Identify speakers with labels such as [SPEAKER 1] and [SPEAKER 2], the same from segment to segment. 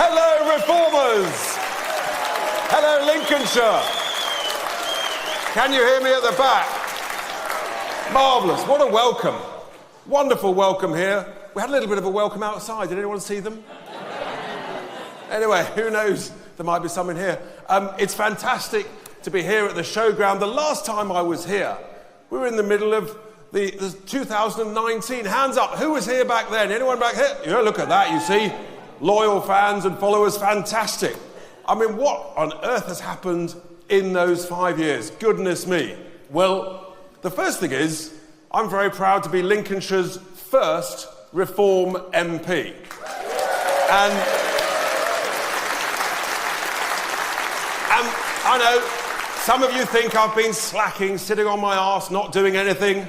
[SPEAKER 1] Hello, reformers. Hello, Lincolnshire. Can you hear me at the back? Marvellous. What a welcome. Wonderful welcome here. We had a little bit of a welcome outside. Did anyone see them? Anyway, who knows? There might be some in here. It's fantastic to be here at the showground. The last time I was here, we were in the middle of the 2019. Hands up. Who was here back then? Anyone back here? Yeah, look at that, you see. Loyal fans and followers, fantastic. I mean, what on earth has happened in those 5 years? Goodness me. Well, the first thing is, I'm very proud to be Lincolnshire's first Reform MP. And I know, some of you think I've been slacking, sitting on my arse, not doing anything.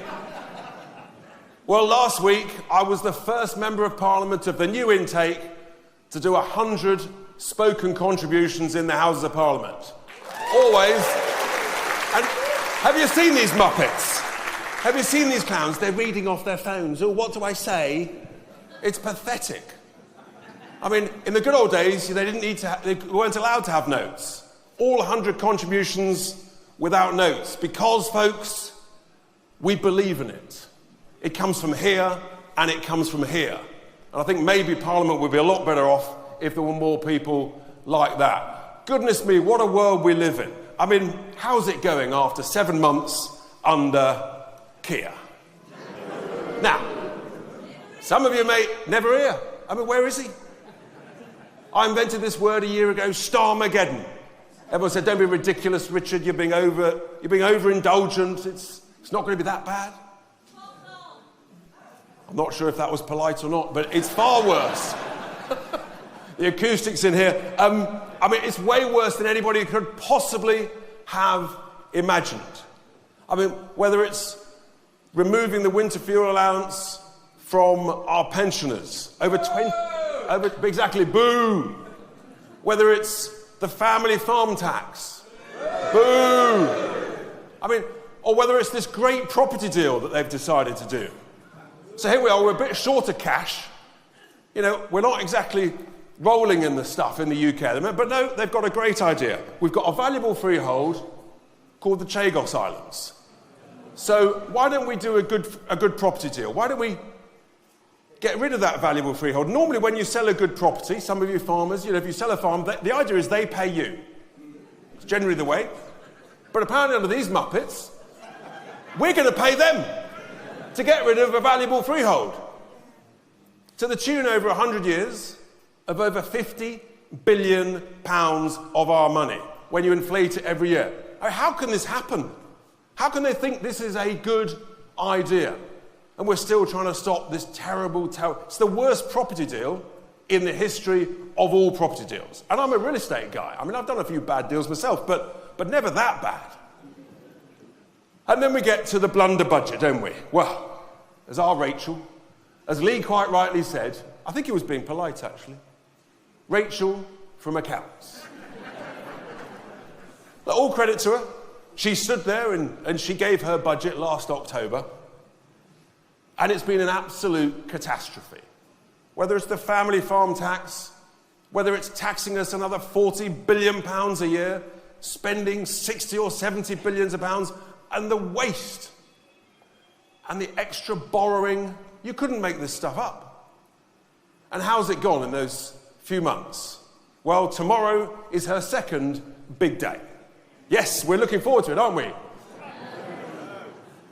[SPEAKER 1] Well, last week, I was the first Member of Parliament of the new intake to do 100 spoken contributions in the Houses of Parliament. Always. And have you seen these Muppets? Have you seen these clowns? They're reading off their phones. Oh, what do I say? It's pathetic. I mean, in the good old days, they weren't allowed to have notes. All 100 contributions without notes. Because, folks, we believe in it. It comes from here, and it comes from here. And I think maybe Parliament would be a lot better off if there were more people like that. Goodness me, what a world we live in. I mean, how's it going after 7 months under Keir? Now, some of you may never hear. I mean, where is he? I invented this word a year ago, Starmageddon. Everyone said, don't be ridiculous, Richard, you're being overindulgent. It's not going to be that bad. I'm not sure if that was polite or not, but it's far worse. The acoustics in here. I mean, it's way worse than anybody could possibly have imagined. I mean, whether it's removing the winter fuel allowance from our pensioners, exactly, boo. Whether it's the family farm tax, boo. I mean, or whether it's this great property deal that they've decided to do. So here we are, we're a bit short of cash. You know, we're not exactly rolling in the stuff in the UK at the moment, but no, they've got a great idea. We've got a valuable freehold called the Chagos Islands. So why don't we do a good property deal? Why don't we get rid of that valuable freehold? Normally when you sell a good property, some of you farmers, you know, if you sell a farm, the idea is they pay you. It's generally the way. But apparently under these Muppets, we're going to pay them to get rid of a valuable freehold. To the tune over 100 years of over £50 billion of our money when you inflate it every year. I mean, how can this happen? How can they think this is a good idea? And we're still trying to stop this terrible... It's the worst property deal in the history of all property deals. And I'm a real estate guy. I mean, I've done a few bad deals myself, but never that bad. And then we get to the blunder budget, don't we? Well, as our Rachel, as Lee quite rightly said, I think he was being polite, actually. Rachel from accounts. But all credit to her. She stood there and she gave her budget last October. And it's been an absolute catastrophe. Whether it's the family farm tax, whether it's taxing us another £40 billion a year, spending 60 or 70 billions of pounds, and the waste and the extra borrowing. You couldn't make this stuff up. And how's it gone in those few months? Well, tomorrow is her second big day. Yes, we're looking forward to it, aren't we?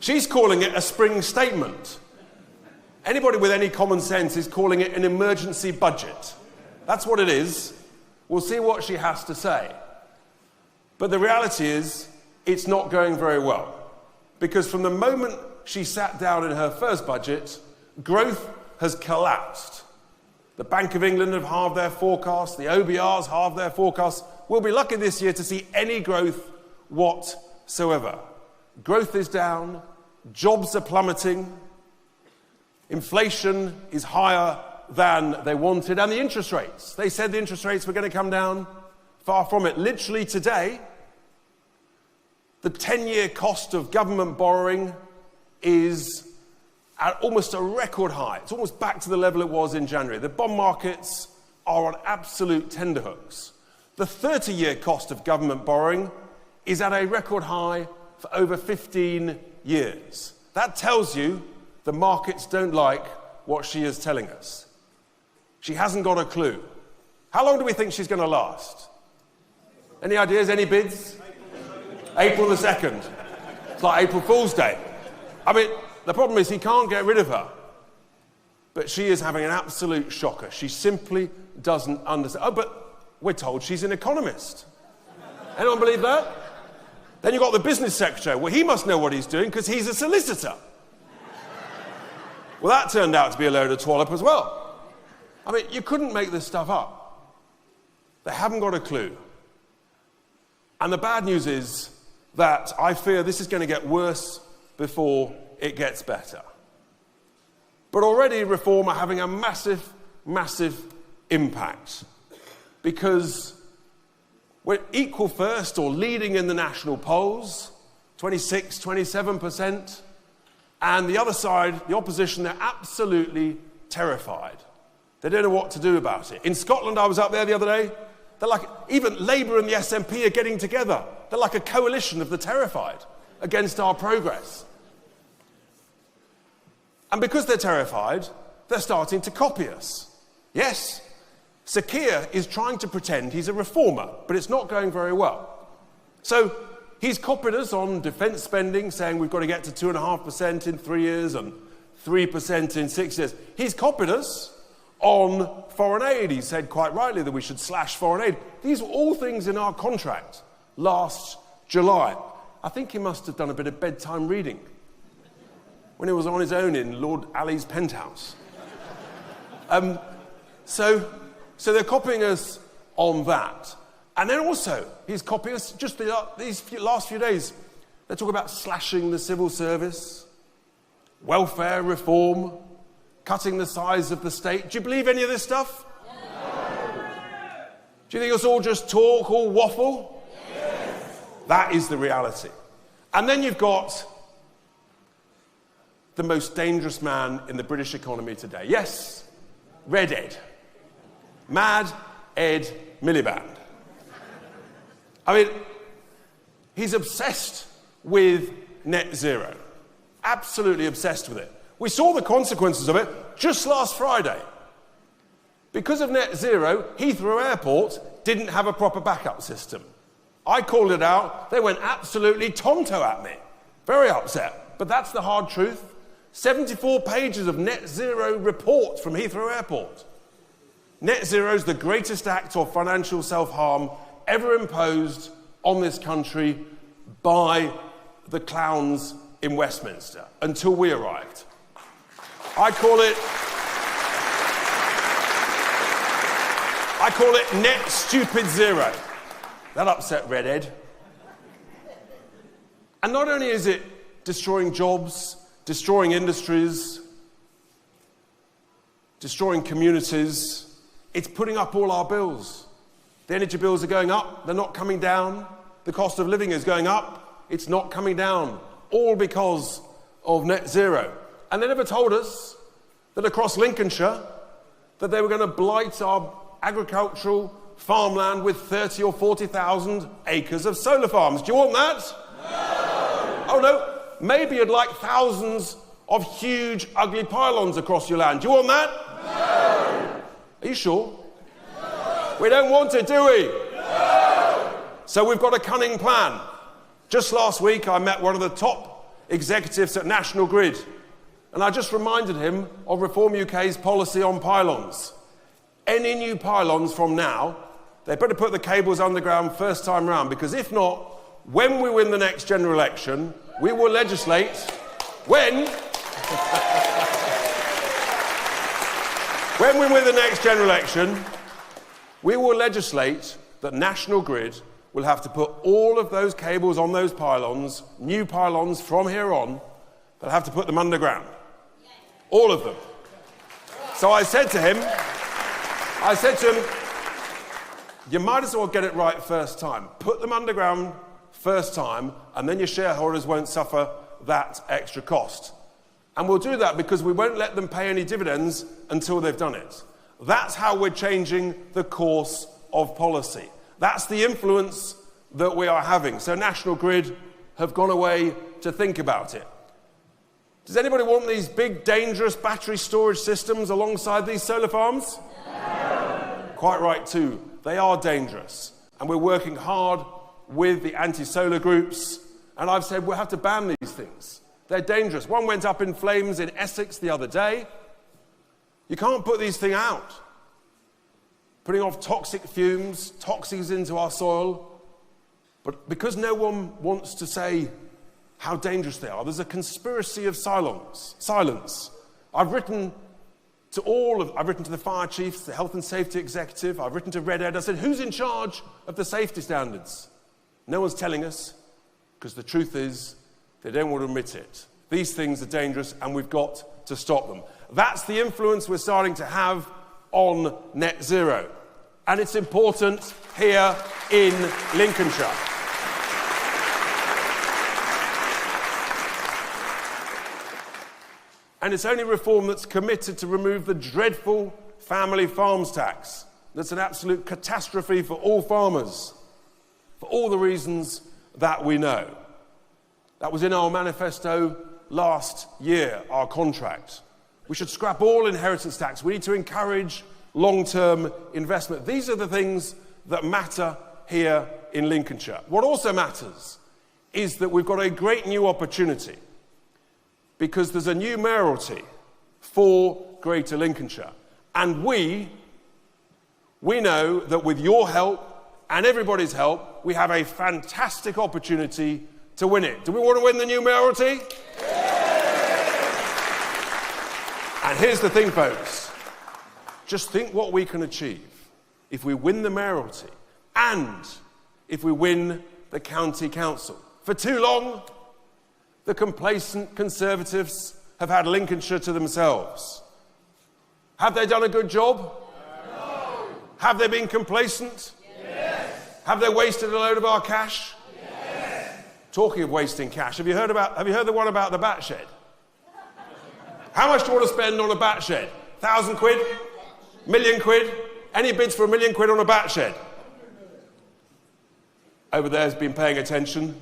[SPEAKER 1] She's calling it a spring statement. Anybody with any common sense is calling it an emergency budget. That's what it is. We'll see what she has to say. But the reality is, it's not going very well. Because from the moment she sat down in her first budget, growth has collapsed. The Bank of England have halved their forecast, the OBR's halved their forecast. We'll be lucky this year to see any growth whatsoever. Growth is down, jobs are plummeting, inflation is higher than they wanted, and the interest rates. They said the interest rates were going to come down. Far from it. Literally today, the 10-year cost of government borrowing is at almost a record high. It's almost back to the level it was in January. The bond markets are on absolute tenterhooks. The 30-year cost of government borrowing is at a record high for over 15 years. That tells you the markets don't like what she is telling us. She hasn't got a clue. How long do we think she's going to last? Any ideas, any bids? April the 2nd. It's like April Fool's Day. I mean, the problem is he can't get rid of her. But she is having an absolute shocker. She simply doesn't understand. Oh, but we're told she's an economist. Anyone believe that? Then you've got the business secretary. Well, he must know what he's doing because he's a solicitor. Well, that turned out to be a load of twallop as well. I mean, you couldn't make this stuff up. They haven't got a clue. And the bad news is that I fear this is going to get worse before it gets better. But already Reform are having a massive, massive impact because we're equal first or leading in the national polls, 26, 27%. And the other side, the opposition, they're absolutely terrified. They don't know what to do about it. In Scotland, I was up there the other day. They're like, even Labour and the SNP are getting together. They're like a coalition of the terrified against our progress. And because they're terrified, they're starting to copy us. Yes, Sir Keir is trying to pretend he's a reformer, but it's not going very well. So he's copied us on defence spending, saying we've got to get to 2.5% in 3 years and 3% in 6 years. He's copied us on foreign aid. He said quite rightly that we should slash foreign aid. These were all things in our contract last July. I think he must have done a bit of bedtime reading when he was on his own in Lord Ali's penthouse. So they're copying us on that. And then also, he's copying us just these last few days. They're talking about slashing the civil service, welfare reform, cutting the size of the state. Do you believe any of this stuff? No. Do you think it's all just talk, all waffle? Yes. That is the reality. And then you've got the most dangerous man in the British economy today. Yes, Red Ed. Mad Ed Miliband. I mean, he's obsessed with net zero. Absolutely obsessed with it. We saw the consequences of it just last Friday. Because of net zero, Heathrow Airport didn't have a proper backup system. I called it out. They went absolutely tonto at me. Very upset. But that's the hard truth. 74 pages of net zero report from Heathrow Airport. Net zero is the greatest act of financial self-harm ever imposed on this country by the clowns in Westminster until we arrived. I call it net stupid zero. That upset Red Ed. And not only is it destroying jobs, destroying industries, destroying communities, it's putting up all our bills. The energy bills are going up, they're not coming down. The cost of living is going up, it's not coming down. All because of net zero. And they never told us that across Lincolnshire, that they were going to blight our agricultural farmland with 30 or 40,000 acres of solar farms. Do you want that? No! Oh no, maybe you'd like thousands of huge, ugly pylons across your land. Do you want that? No! Are you sure? No! We don't want it, do we? No! So we've got a cunning plan. Just last week, I met one of the top executives at National Grid, and I just reminded him of Reform UK's policy on pylons. Any new pylons from now, they better put the cables underground first time round, because if not, when we win the next general election, we will legislate when we win the next general election, we will legislate that National Grid will have to put all of those cables on those pylons, new pylons from here on, they'll have to put them underground. All of them. So I said to him, you might as well get it right first time. Put them underground first time, and then your shareholders won't suffer that extra cost. And we'll do that because we won't let them pay any dividends until they've done it. That's how we're changing the course of policy. That's the influence that we are having. So National Grid have gone away to think about it. Does anybody want these big, dangerous battery storage systems alongside these solar farms? No. Quite right too. They are dangerous. And we're working hard with the anti-solar groups. And I've said we'll have to ban these things. They're dangerous. One went up in flames in Essex the other day. You can't put these things out. Putting off toxic fumes, toxins into our soil. But because no one wants to say how dangerous they are, there's a conspiracy of silence. I've written to the fire chiefs, the health and safety executive, I've written to Red Ed. I said, who's in charge of the safety standards? No one's telling us, because the truth is, they don't want to admit it. These things are dangerous and we've got to stop them. That's the influence we're starting to have on net zero. And it's important here in Lincolnshire. And it's only reform that's committed to remove the dreadful family farms tax. That's an absolute catastrophe for all farmers, for all the reasons that we know. That was in our manifesto last year, our contract. We should scrap all inheritance tax. We need to encourage long-term investment. These are the things that matter here in Lincolnshire. What also matters is that we've got a great new opportunity, because there's a new mayoralty for Greater Lincolnshire. And we know that with your help and everybody's help, we have a fantastic opportunity to win it. Do we want to win the new mayoralty? And here's the thing, folks. Just think what we can achieve if we win the mayoralty and if we win the county council. For too long, the complacent Conservatives have had Lincolnshire to themselves. Have they done a good job? No. Have they been complacent? Yes. Have they wasted a load of our cash? Yes. Talking of wasting cash, have you heard the one about the bat shed? How much do you want to spend on a bat shed? 1,000 quid? Million quid? Any bids for £1 million on a bat shed? Over there's been paying attention.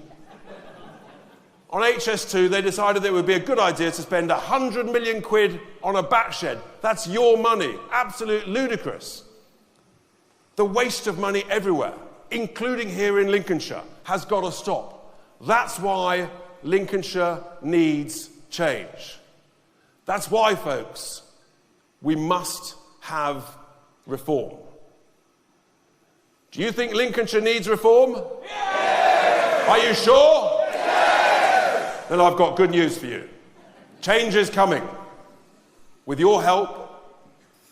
[SPEAKER 1] On HS2, they decided that it would be a good idea to spend 100 million quid on a bat shed. That's your money. Absolute ludicrous. The waste of money everywhere, including here in Lincolnshire, has got to stop. That's why Lincolnshire needs change. That's why, folks, we must have reform. Do you think Lincolnshire needs reform? Yes! Are you sure? Then I've got good news for you. Change is coming. With your help,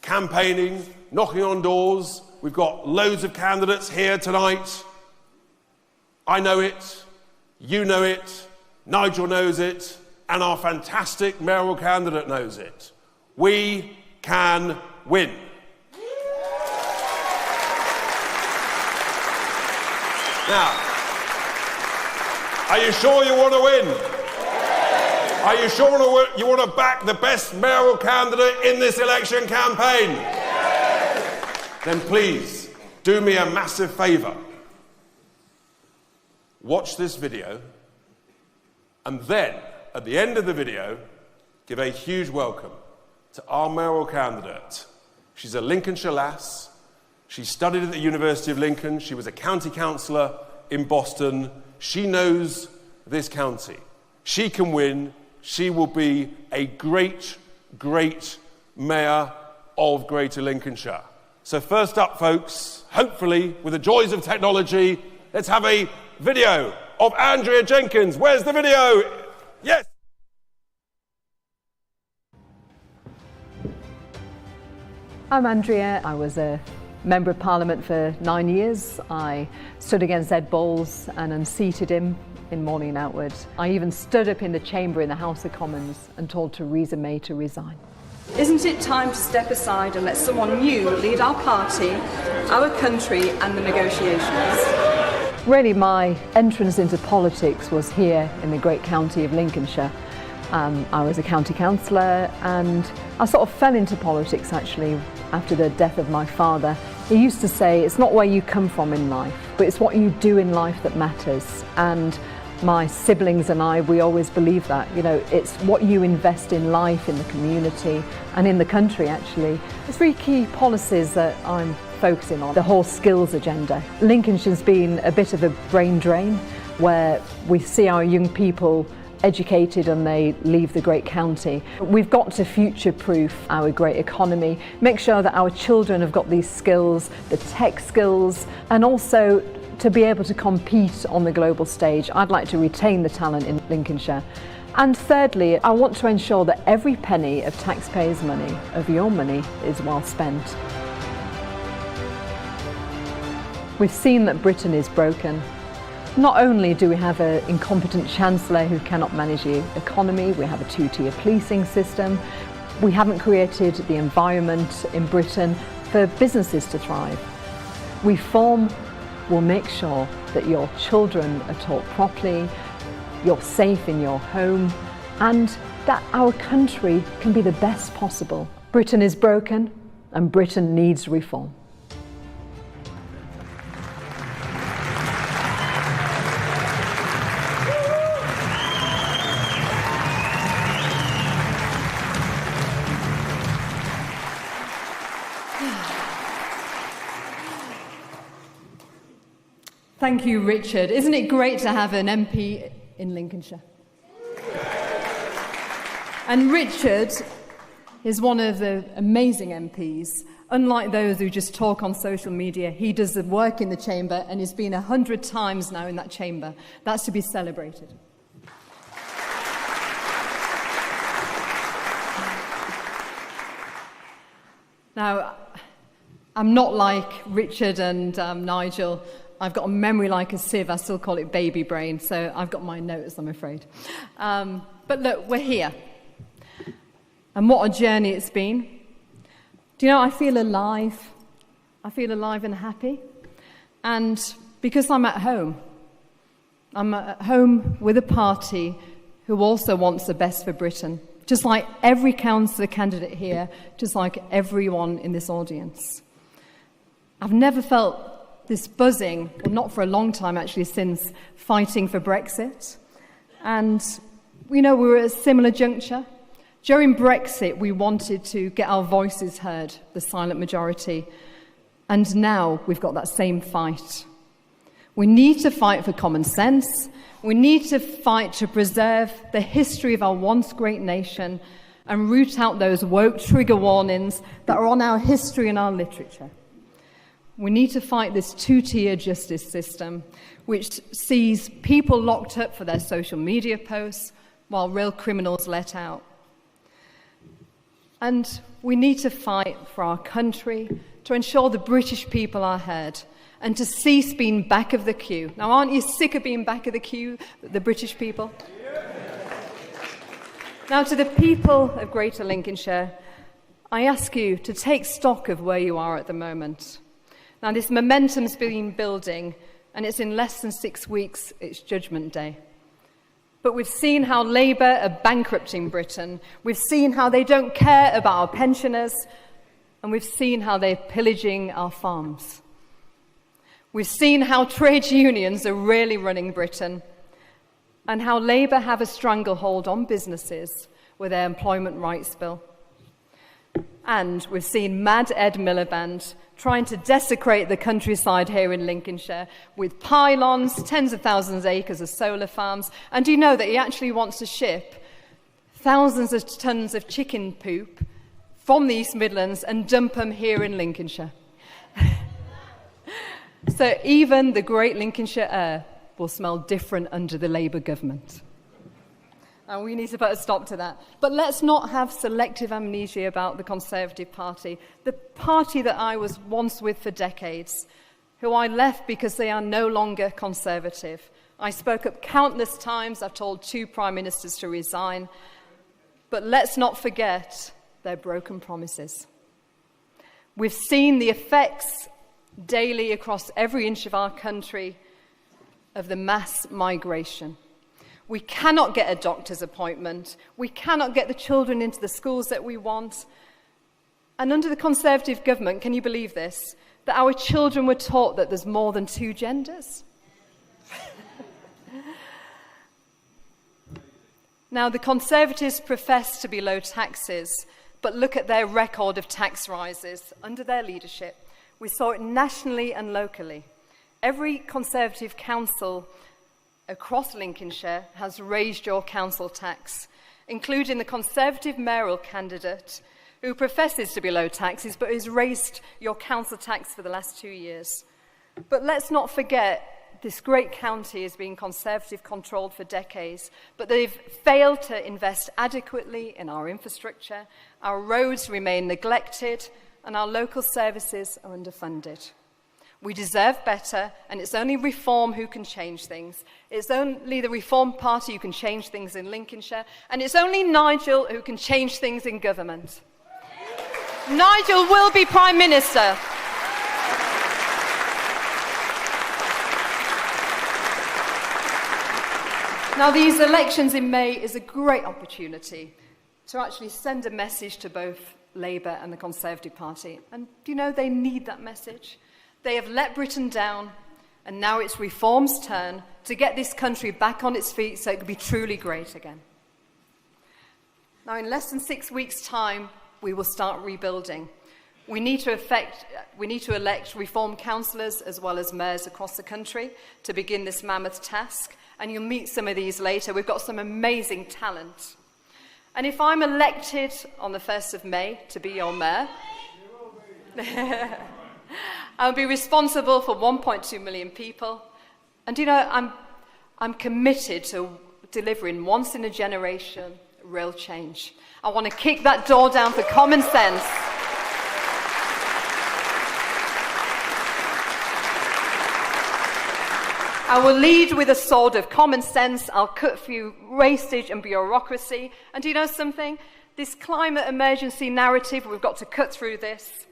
[SPEAKER 1] campaigning, knocking on doors, we've got loads of candidates here tonight. I know it, you know it, Nigel knows it, and our fantastic mayoral candidate knows it. We can win. Now, are you sure you want to win? Are you sure you want to back the best mayoral candidate in this election campaign? Yes. Then please, do me a massive favour. Watch this video, and then, at the end of the video, give a huge welcome to our mayoral candidate. She's a Lincolnshire lass. She studied at the University of Lincoln. She was a county councillor in Boston. She knows this county. She can win. She will be a great, great mayor of Greater Lincolnshire. So first up, folks, hopefully, with the joys of technology, let's have a video of Andrea Jenkyns. Where's the video? Yes!
[SPEAKER 2] I'm Andrea. I was a Member of Parliament for 9 years. I stood against Ed Balls and unseated him in Morning and Outward. I even stood up in the chamber in the House of Commons and told Theresa May to resign.
[SPEAKER 3] Isn't it time to step aside and let someone new lead our party, our country and the negotiations?
[SPEAKER 2] Really, my entrance into politics was here in the great county of Lincolnshire. I was a county councillor and I sort of fell into politics actually after the death of my father, he used to say, it's not where you come from in life, but it's what you do in life that matters. And my siblings and I, we always believe that. You know, it's what you invest in life, in the community, and in the country, actually. There's 3 key policies that I'm focusing on. The whole skills agenda. Lincolnshire's been a bit of a brain drain, where we see our young people educated and they leave the great county. We've got to future-proof our great economy, make sure that our children have got these skills, the tech skills, and also to be able to compete on the global stage. I'd like to retain the talent in Lincolnshire. And thirdly, I want to ensure that every penny of taxpayers' money, of your money, is well spent. We've seen that Britain is broken. Not only do we have an incompetent Chancellor who cannot manage the economy, we have a 2-tier policing system, we haven't created the environment in Britain for businesses to thrive. Reform will make sure that your children are taught properly, you're safe in your home, and that our country can be the best possible. Britain is broken, and Britain needs reform.
[SPEAKER 4] Thank you, Richard. Isn't it great to have an MP in Lincolnshire? And Richard is one of the amazing MPs. Unlike those who just talk on social media, he does the work in the chamber and has been 100 times now in that chamber. That's to be celebrated. Now, I'm not like Richard and Nigel. I've got a memory like a sieve. I still call it baby brain, so I've got my notes, I'm afraid. But look, we're here. And what a journey it's been. Do you know, I feel alive. I feel alive and happy. And because I'm at home with a party who also wants the best for Britain, just like every councillor candidate here, just like everyone in this audience. I've never felt this buzzing, well, not for a long time actually, since fighting for Brexit. And, you know, we were at a similar juncture. During Brexit, we wanted to get our voices heard, the silent majority. And now we've got that same fight. We need to fight for common sense. We need to fight to preserve the history of our once great nation and root out those woke trigger warnings that are on our history and our literature. We need to fight this 2-tier justice system, which sees people locked up for their social media posts while real criminals let out. And we need to fight for our country, to ensure the British people are heard, and to cease being back of the queue. Now, aren't you sick of being back of the queue, the British people? Now, to the people of Greater Lincolnshire, I ask you to take stock of where you are at the moment. Now, this momentum's been building, and it's in less than 6 weeks, it's Judgment Day. But we've seen how Labour are bankrupting Britain. We've seen how they don't care about our pensioners, and we've seen how they're pillaging our farms. We've seen how trade unions are really running Britain, and how Labour have a stranglehold on businesses with their employment rights bill. And we've seen Mad Ed Miliband trying to desecrate the countryside here in Lincolnshire with pylons, tens of thousands of acres of solar farms. And do you know that he actually wants to ship thousands of tons of chicken poop from the East Midlands and dump them here in Lincolnshire? So even the great Lincolnshire air will smell different under the Labour government. And we need to put a stop to that. But let's not have selective amnesia about the Conservative Party, the party that I was once with for decades, who I left because they are no longer Conservative. I spoke up countless times. I've told 2 prime ministers to resign. But let's not forget their broken promises. We've seen the effects daily across every inch of our country of the mass migration. We cannot get a doctor's appointment. We cannot get the children into the schools that we want. And under the Conservative government, can you believe this, that our children were taught that there's more than two genders? Now, the Conservatives profess to be low taxes, but look at their record of tax rises under their leadership. We saw it nationally and locally. Every Conservative council across Lincolnshire has raised your council tax, including the Conservative mayoral candidate who professes to be low taxes but has raised your council tax for the last 2 years. But let's not forget, this great county has been Conservative controlled for decades, but they've failed to invest adequately in our infrastructure, our roads remain neglected, and our local services are underfunded. We deserve better, and it's only Reform who can change things. It's only the Reform Party who can change things in Lincolnshire, and it's only Nigel who can change things in government. Nigel will be Prime Minister. Now, these elections in May is a great opportunity to actually send a message to both Labour and the Conservative Party. And do you know they need that message? They have let Britain down, and now it's Reform's turn to get this country back on its feet so it can be truly great again. Now, in less than 6 weeks' time, we will start rebuilding. We need to elect Reform councillors as well as mayors across the country to begin this mammoth task. And you'll meet some of these later. We've got some amazing talent. And if I'm elected on the 1st of May to be your mayor, I'll be responsible for 1.2 million people. And you know, I'm committed to delivering once in a generation real change. I want to kick that door down for common sense. I will lead with a sword of common sense. I'll cut through wastage and bureaucracy. And do you know something? This climate emergency narrative, we've got to cut through this.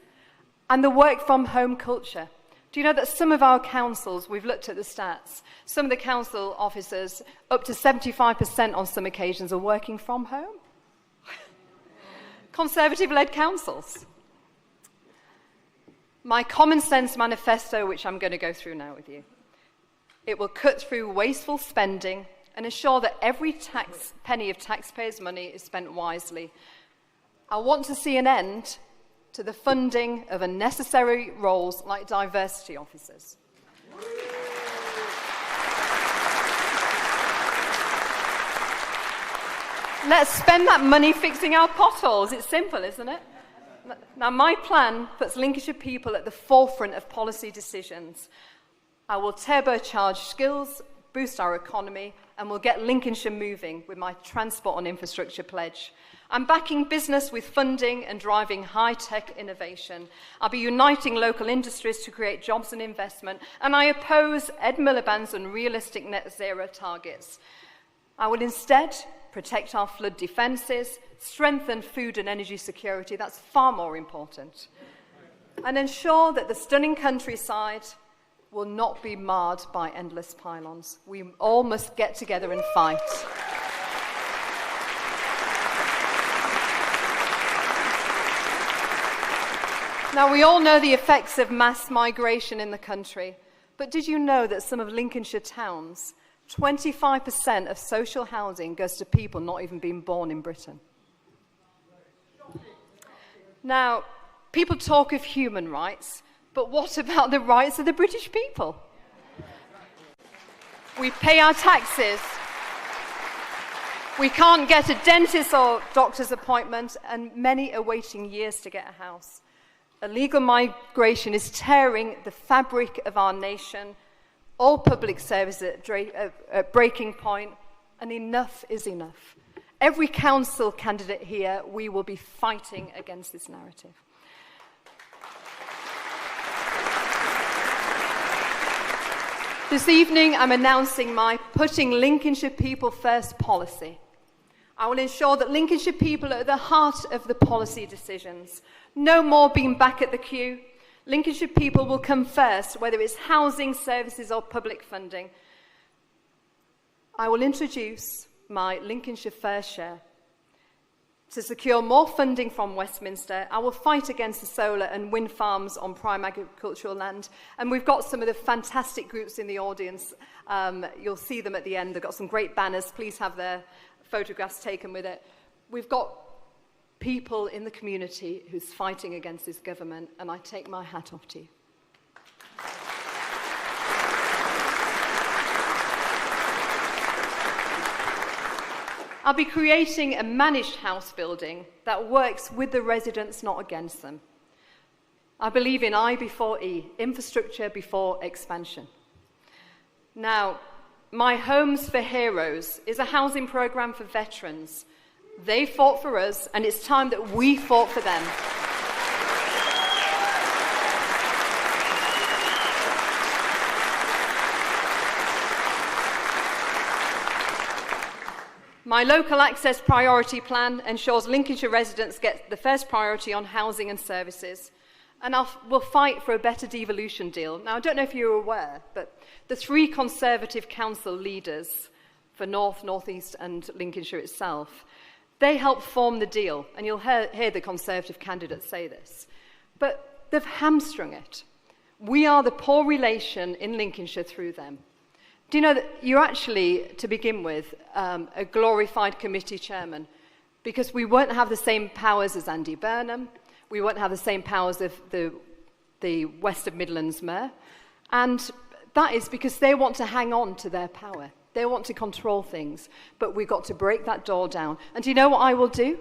[SPEAKER 4] And the work from home culture. Do you know that some of our councils, we've looked at the stats, some of the council officers, up to 75% on some occasions, are working from home? Conservative-led councils. My common sense manifesto, which I'm going to go through now with you. It will cut through wasteful spending and ensure that every penny of taxpayers' money is spent wisely. I want to see an end to the funding of unnecessary roles like diversity officers. Let's spend that money fixing our potholes. It's simple, isn't it? Now, my plan puts Lincolnshire people at the forefront of policy decisions. I will turbocharge skills, boost our economy, and will get Lincolnshire moving with my transport and infrastructure pledge. I'm backing business with funding and driving high-tech innovation. I'll be uniting local industries to create jobs and investment, and I oppose Ed Miliband's unrealistic net zero targets. I will instead protect our flood defences, strengthen food and energy security, that's far more important, and ensure that the stunning countryside will not be marred by endless pylons. We all must get together and fight. Now, we all know the effects of mass migration in the country, but did you know that some of Lincolnshire towns, 25% of social housing goes to people not even being born in Britain? Now, people talk of human rights, but what about the rights of the British people? We pay our taxes. We can't get a dentist or doctor's appointment, and many are waiting years to get a house. Illegal migration is tearing the fabric of our nation. All public services at breaking point, and enough is enough. Every council candidate here, we will be fighting against this narrative. This evening, I'm announcing my Putting Lincolnshire People First policy. I will ensure that Lincolnshire people are at the heart of the policy decisions. No more being back at the queue. Lincolnshire people will come first, whether it's housing, services, or public funding. I will introduce my Lincolnshire Fair Share. to secure more funding from Westminster. I will fight against the solar and wind farms on prime agricultural land. And we've got some of the fantastic groups in the audience. You'll see them at the end. They've got some great banners. Please have their photographs taken with it. We've got people in the community who's fighting against this government, and I take my hat off to you. I'll be creating a managed house building that works with the residents, not against them. I believe in I before E, infrastructure before expansion. Now, My Homes for Heroes is a housing programme for veterans. They fought for us, and it's time that we fought for them. My local access priority plan ensures Lincolnshire residents get the first priority on housing and services. And we'll fight for a better devolution deal. Now, I don't know if you're aware, but the 3 Conservative council leaders for North, North East and Lincolnshire itself, they helped form the deal. And you'll hear the Conservative candidates say this. But they've hamstrung it. We are the poor relation in Lincolnshire through them. Do you know that you're actually, to begin with, a glorified committee chairman? Because we won't have the same powers as Andy Burnham. We won't have the same powers of the West of Midlands Mayor. And that is because they want to hang on to their power. They want to control things. But we've got to break that door down. And do you know what I will do?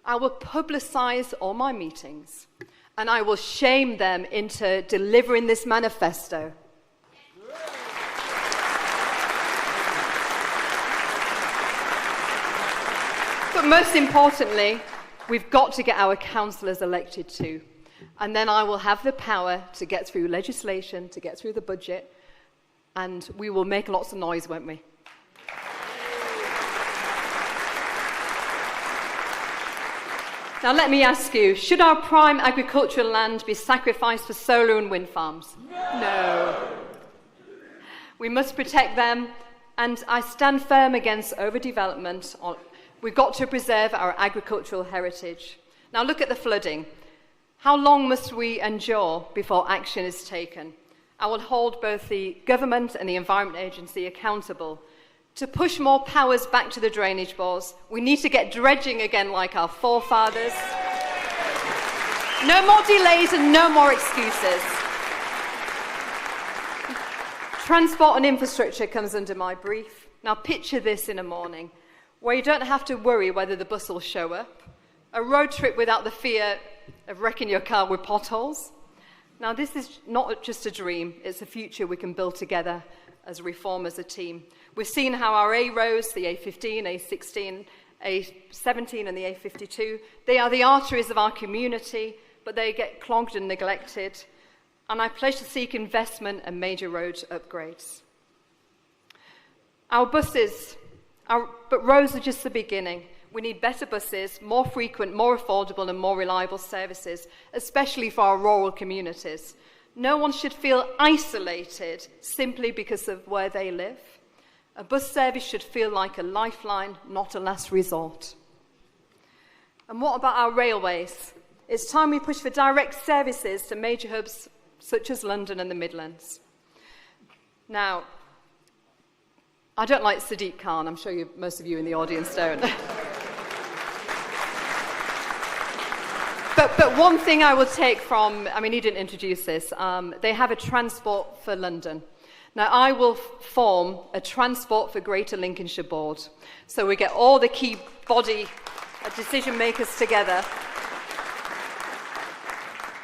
[SPEAKER 4] I will publicise all my meetings. And I will shame them into delivering this manifesto. But most importantly, we've got to get our councillors elected too. And then I will have the power to get through legislation, to get through the budget, and we will make lots of noise, won't we? Now let me ask you, should our prime agricultural land be sacrificed for solar and wind farms? No. We must protect them, and I stand firm against overdevelopment. We've got to preserve our agricultural heritage. Now look at the flooding. How long must we endure before action is taken? I will hold both the government and the Environment Agency accountable. To push more powers back to the drainage boards, we need to get dredging again like our forefathers. No more delays and no more excuses. Transport and infrastructure comes under my brief. Now picture this in a morning, where you don't have to worry whether the bus will show up, a road trip without the fear of wrecking your car with potholes. Now, this is not just a dream, it's a future we can build together as a reform, as a team. We've seen how our A roads, the A15, A16, A17 and the A52, they are the arteries of our community, but they get clogged and neglected. And I pledge to seek investment and major road upgrades. Our buses... But roads are just the beginning. We need better buses, more frequent, more affordable and more reliable services, especially for our rural communities. No one should feel isolated simply because of where they live. A bus service should feel like a lifeline, not a last resort. And what about our railways? It's time we push for direct services to major hubs such as London and the Midlands. Now, I don't like Sadiq Khan. I'm sure most of you in the audience don't. But one thing I will take from, I mean, he didn't introduce this. They have a Transport for London. Now, I will form a Transport for Greater Lincolnshire board. So we get all the key body decision makers together.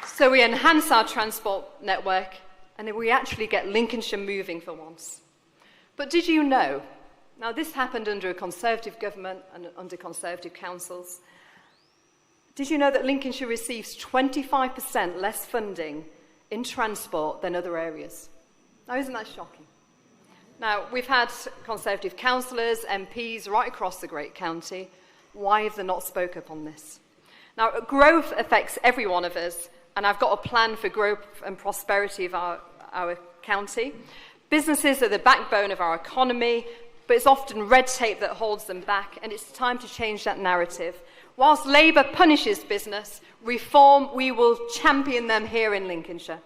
[SPEAKER 4] So we enhance our transport network, and then we actually get Lincolnshire moving for once. But did you know, now this happened under a Conservative government and under Conservative councils, did you know that Lincolnshire receives 25% less funding in transport than other areas? Now isn't that shocking? Now we've had Conservative councillors, MPs right across the great county. Why have they not spoke up on this? Now growth affects every one of us, and I've got a plan for growth and prosperity of our county. Businesses are the backbone of our economy. but it's often red tape that holds them back, and it's time to change that narrative. Whilst Labour punishes business, Reform, we will champion them here in Lincolnshire.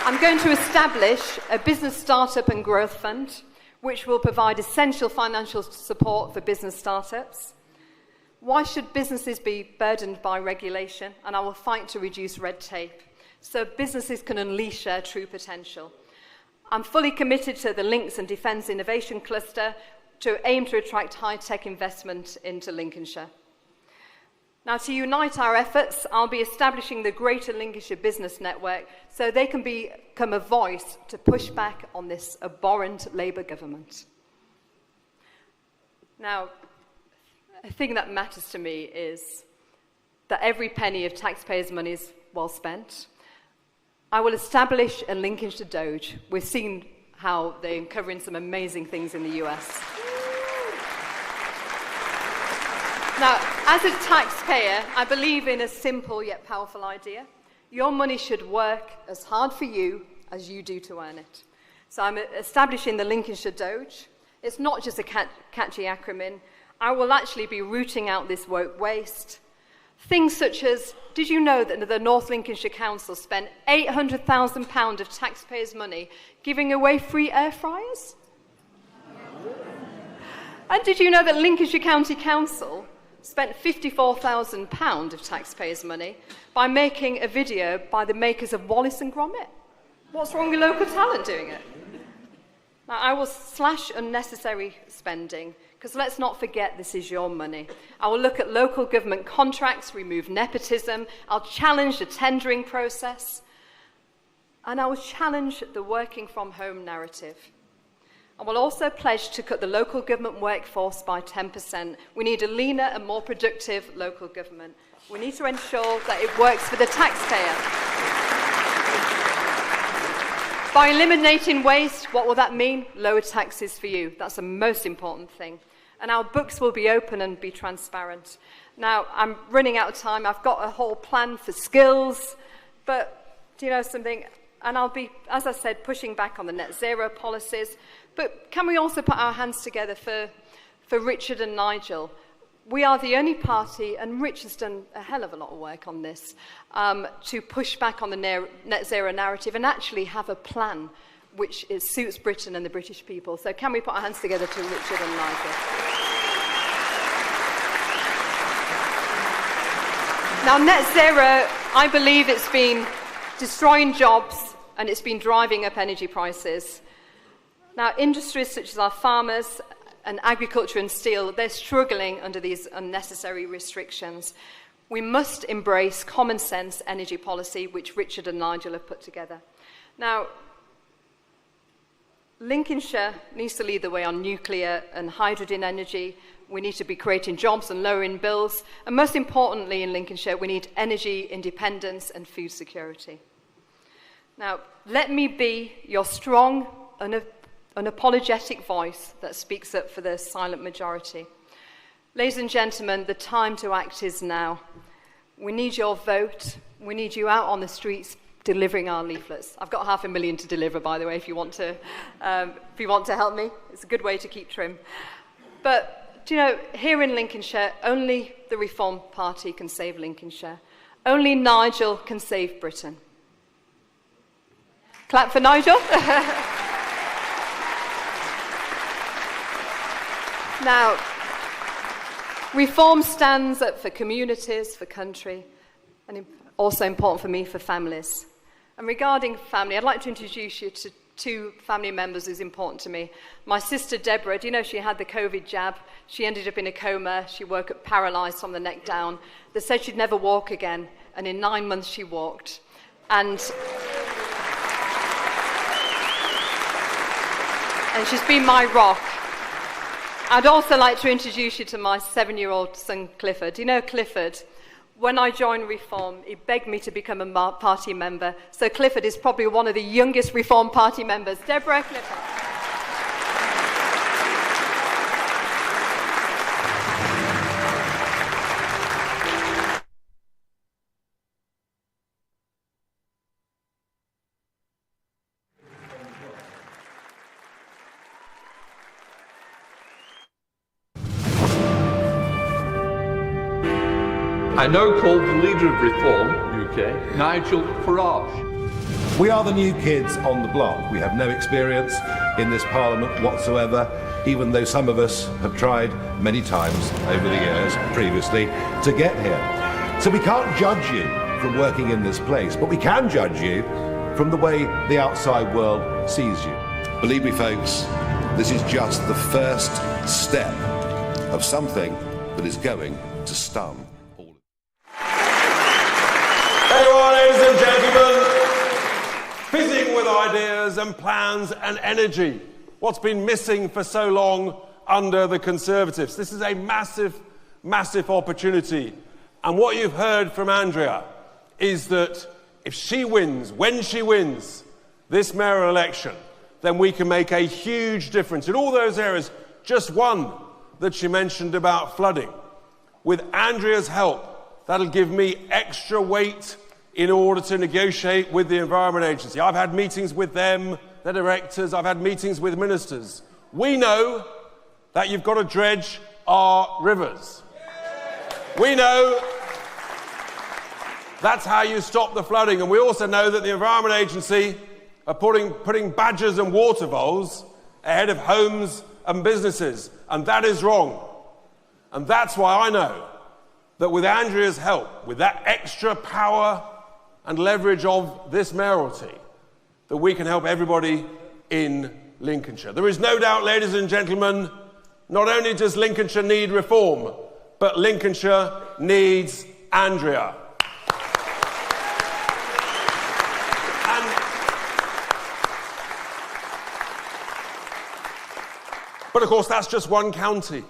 [SPEAKER 4] I'm going to establish a business startup and growth fund, which will provide essential financial support for business startups. Why should businesses be burdened by regulation? And I will fight to reduce red tape so businesses can unleash their true potential. I'm fully committed to the Links and Defence Innovation Cluster to aim to attract high-tech investment into Lincolnshire. Now, to unite our efforts, I'll be establishing the Greater Lincolnshire Business Network so they can become a voice to push back on this abhorrent Labour government. Now, a thing that matters to me is that every penny of taxpayers' money is well spent. I will establish a Lincolnshire Doge. We've seen how they're uncovering some amazing things in the US. Now, as a taxpayer, I believe in a simple yet powerful idea. Your money should work as hard for you as you do to earn it. So I'm establishing the Lincolnshire Doge. It's not just a catchy acronym. I will actually be rooting out this woke waste. Things such as, did you know that the North Lincolnshire Council spent £800,000 of taxpayers' money giving away free air fryers? And did you know that Lincolnshire County Council spent £54,000 of taxpayers' money by making a video by the makers of Wallace and Gromit? What's wrong with local talent doing it? Now, I will slash unnecessary spending, because let's not forget this is your money. I will look at local government contracts, remove nepotism, I'll challenge the tendering process, and I will challenge the working from home narrative. I will also pledge to cut the local government workforce by 10%. We need a leaner and more productive local government. We need to ensure that it works for the taxpayer. By eliminating waste, what will that mean? Lower taxes for you. That's the most important thing. And our books will be open and be transparent. Now, I'm running out of time. I've got a whole plan for skills, but do you know something? And I'll be, as I said, pushing back on the net zero policies. But can we also put our hands together for Richard and Nigel? We are the only party, and Rich has done a hell of a lot of work on this, to push back on the net zero narrative and actually have a plan which suits Britain and the British people. So can we put our hands together to Richard and Nigel? Now, net zero, I believe it's been destroying jobs and it's been driving up energy prices. Now, industries such as our farmers and agriculture and steel, they're struggling under these unnecessary restrictions. We must embrace common sense energy policy, which Richard and Nigel have put together. Now, Lincolnshire needs to lead the way on nuclear and hydrogen energy. We need to be creating jobs and lowering bills. And most importantly, in Lincolnshire, we need energy independence and food security. Now, let me be your strong, unapologetic voice that speaks up for the silent majority. Ladies and gentlemen, the time to act is now. We need your vote. We need you out on the streets delivering our leaflets. I've got 500,000 to deliver, by the way, if you want to help me. It's a good way to keep trim. But, do you know, here in Lincolnshire, only the Reform Party can save Lincolnshire. Only Nigel can save Britain. Clap for Nigel. Now, Reform stands up for communities, for country, and also important for me, for families. And regarding family, I'd like to introduce you to two family members who's important to me. My sister Deborah, do you know she had the COVID jab? She ended up in a coma. She woke up paralysed from the neck down. They said she'd never walk again, and in 9 months she walked. And she's been my rock. I'd also like to introduce you to my 7-year-old son, Clifford. Do you know Clifford? When I joined Reform, he begged me to become a party member. So Clifford is probably one of the youngest Reform Party members. Deborah, Clifford.
[SPEAKER 5] I now call the Leader of Reform UK, Nigel Farage.
[SPEAKER 6] We are the new kids on the block. We have no experience in this Parliament whatsoever, even though some of us have tried many times over the years previously to get here. So we can't judge you from working in this place, but we can judge you from the way the outside world sees you. Believe me, folks, this is just the first step of something that is going to stun all of you.
[SPEAKER 1] There you are, ladies and gentlemen, fizzing with ideas and plans and energy. What's been missing for so long under the Conservatives. This is a massive, massive opportunity. And what you've heard from Andrea is that if she wins, when she wins this mayoral election, then we can make a huge difference in all those areas. Just one that she mentioned about flooding. With Andrea's help, that'll give me extra weight in order to negotiate with the Environment Agency. I've had meetings with them, the directors, I've had meetings with ministers. We know that you've got to dredge our rivers. We know that's how you stop the flooding. And we also know that the Environment Agency are putting badgers and water voles ahead of homes and businesses. And that is wrong. And that's why I know that with Andrea's help, with that extra power and leverage of this mayoralty, that we can help everybody in Lincolnshire. There is no doubt, ladies and gentlemen, not only does Lincolnshire need reform, but Lincolnshire needs Andrea. But of course, that's just one county.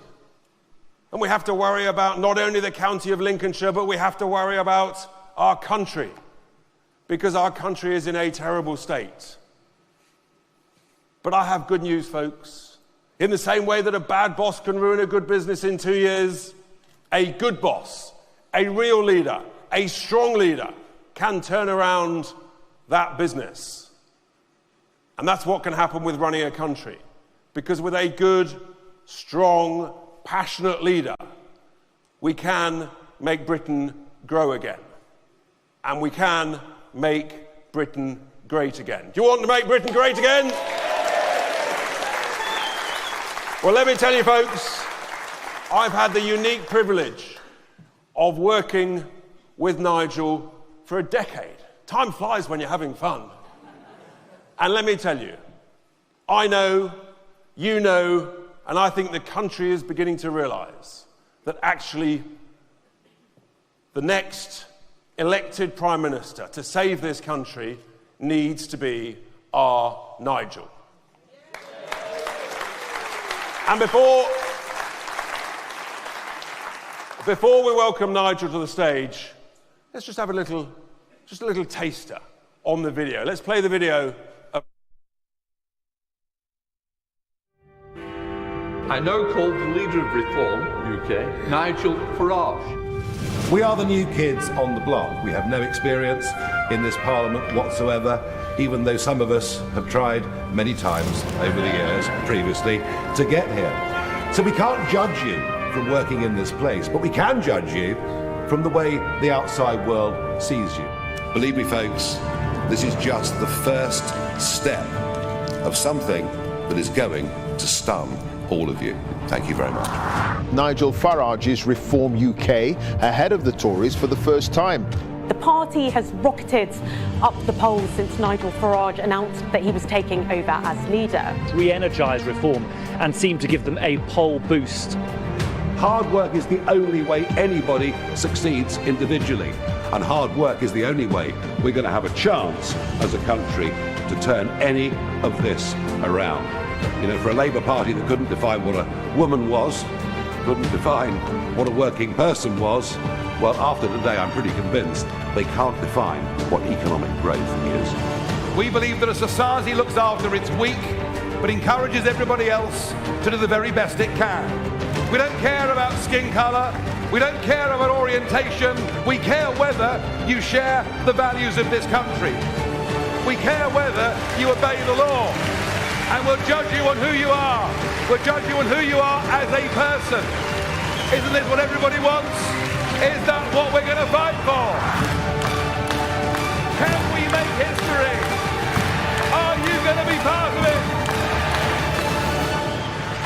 [SPEAKER 1] And we have to worry about not only the county of Lincolnshire, but we have to worry about our country, because our country is in a terrible state. But I have good news, folks. In the same way that a bad boss can ruin a good business in 2 years, a good boss, a real leader, a strong leader can turn around that business. And that's what can happen with running a country. Because with a good, strong, passionate leader, we can make Britain grow again. And we can make Britain great again. Do you want to make Britain great again? Well, let me tell you, folks, I've had the unique privilege of working with Nigel for a decade. Time flies when you're having fun. And let me tell you, I know, you know, and I think the country is beginning to realise that actually the next elected Prime Minister to save this country needs to be our Nigel. And before we welcome Nigel to the stage, let's just have a little taster on the video. Let's play the video.
[SPEAKER 5] I now call the Leader of Reform UK, Nigel Farage.
[SPEAKER 6] We are the new kids on the block. We have no experience in this Parliament whatsoever, even though some of us have tried many times over the years previously to get here. So we can't judge you from working in this place, but we can judge you from the way the outside world sees you. Believe me, folks, this is just the first step of something that is going to stun all of you. Thank you very much.
[SPEAKER 7] Nigel Farage is Reform UK ahead of the Tories for the first time.
[SPEAKER 8] The party has rocketed up the polls since Nigel Farage announced that he was taking over as leader.
[SPEAKER 9] Re-energise Reform and seem to give them a poll boost.
[SPEAKER 6] Hard work is the only way anybody succeeds individually, and hard work is the only way we're going to have a chance as a country to turn any of this around. You know, for a Labour Party that couldn't define what a woman was, couldn't define what a working person was, well, after today, I'm pretty convinced they can't define what economic growth is.
[SPEAKER 10] We believe that a society looks after its weak, but encourages everybody else to do the very best it can. We don't care about skin colour, we don't care about orientation, we care whether you share the values of this country. We care whether you obey the law. And we'll judge you on who you are. We'll judge you on who you are as a person. Isn't this what everybody wants? Is that what we're going to fight for? Can we make history? Are you going to be part of it?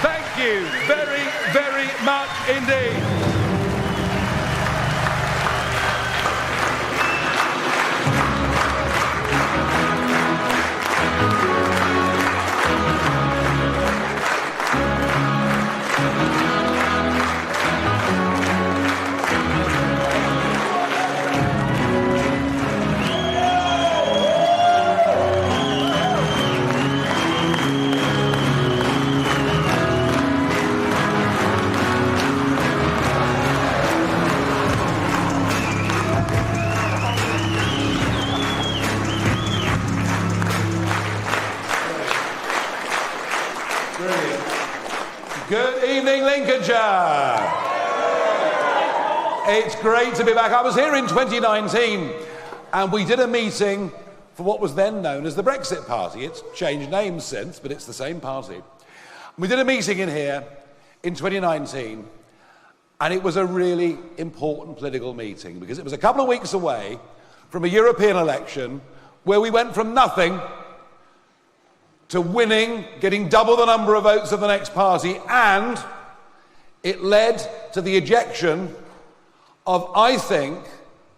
[SPEAKER 10] Thank you very, very much indeed. Good evening, Lincolnshire. It's great to be back. I was here in 2019 and we did a meeting for what was then known as the Brexit Party. It's changed names since, but it's the same party. We did a meeting in here in 2019 and it was a really important political meeting because it was a couple of weeks away from a European election where we went from nothing to winning, getting double the number of votes of the next party, and it led to the ejection of, I think,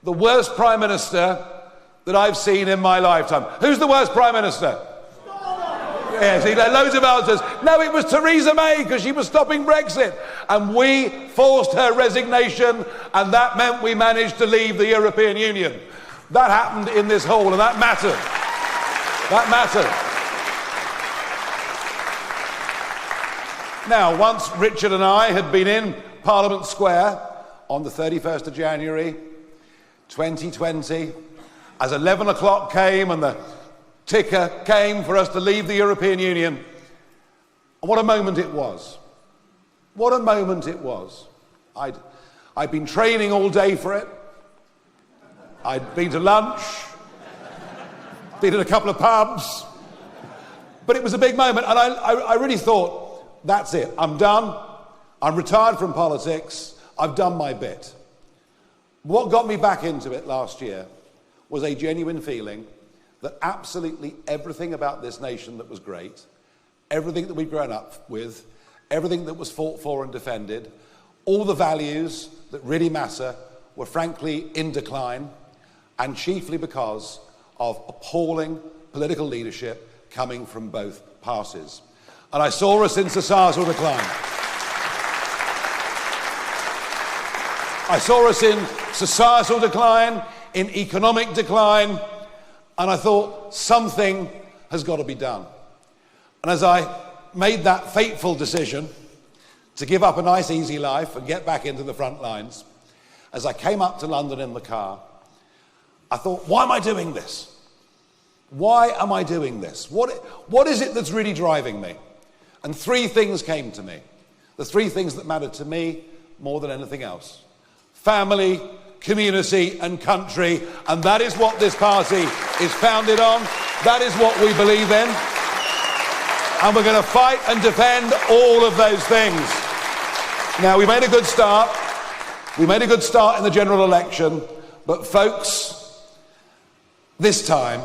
[SPEAKER 10] the worst Prime Minister that I've seen in my lifetime. Who's the worst Prime Minister? Yes, he had loads of answers. No, it was Theresa May, because she was stopping Brexit. And we forced her resignation, and that meant we managed to leave the European Union. That happened in this hall, and that mattered. That mattered. Now, once Richard and I had been in Parliament Square on the 31st of January 2020, as 11 o'clock came and the ticker came for us to leave the European Union, what a moment it was. What a moment it was. I'd been training all day for it. I'd been to lunch, been in a couple of pubs, but it was a big moment, and I really thought, that's it. I'm done. I'm retired from politics. I've done my bit. What got me back into it last year was a genuine feeling that absolutely everything about this nation that was great, everything that we'd grown up with, everything that was fought for and defended, all the values that really matter were frankly in decline, and chiefly because of appalling political leadership coming from both parties. And I saw us in societal decline. I saw us in societal decline, in economic decline, and I thought something has got to be done. And as I made that fateful decision to give up a nice easy life and get back into the front lines, as I came up to London in the car, I thought, why am I doing this? Why am I doing this? What is it that's really driving me? And three things came to me. The three things that mattered to me more than anything else. Family, community and country. And that is what this party is founded on. That is what we believe in. And we're going to fight and defend all of those things. Now, we made a good start. We made a good start in the general election. But folks, this time,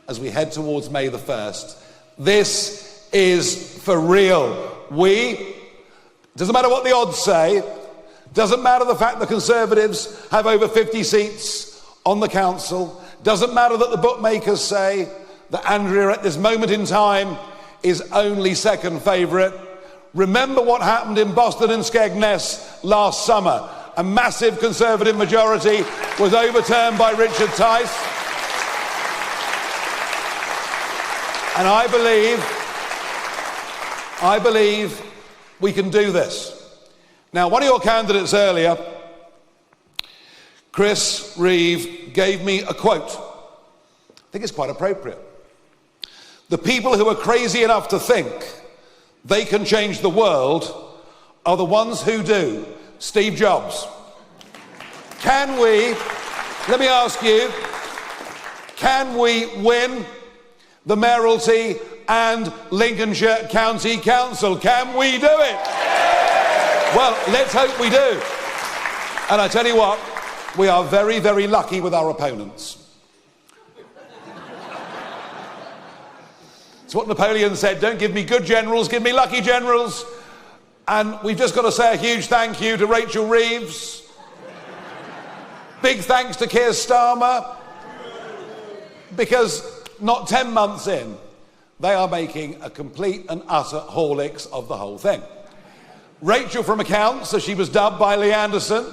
[SPEAKER 10] as we head towards May the 1st, this is for real. Doesn't matter what the odds say, doesn't matter the fact the Conservatives have over 50 seats on the council, doesn't matter that the bookmakers say that Andrea at this moment in time is only second favourite. Remember what happened in Boston and Skegness last summer. A massive Conservative majority was overturned by Richard Tice. And I believe we can do this. Now, one of your candidates earlier, Chris Reeve, gave me a quote. I think it's quite appropriate. The people who are crazy enough to think they can change the world are the ones who do. Steve Jobs. Can we, let me ask you, can we win the mayoralty and Lincolnshire County Council? Can we do it? Well, let's hope we do. And I tell you what, we are very, very lucky with our opponents. It's what Napoleon said, don't give me good generals, give me lucky generals. And we've just got to say a huge thank you to Rachel Reeves. Big thanks to Keir Starmer. Because not 10 months in, they are making a complete and utter Horlicks of the whole thing. Rachel from Accounts, as she was dubbed by Lee Anderson,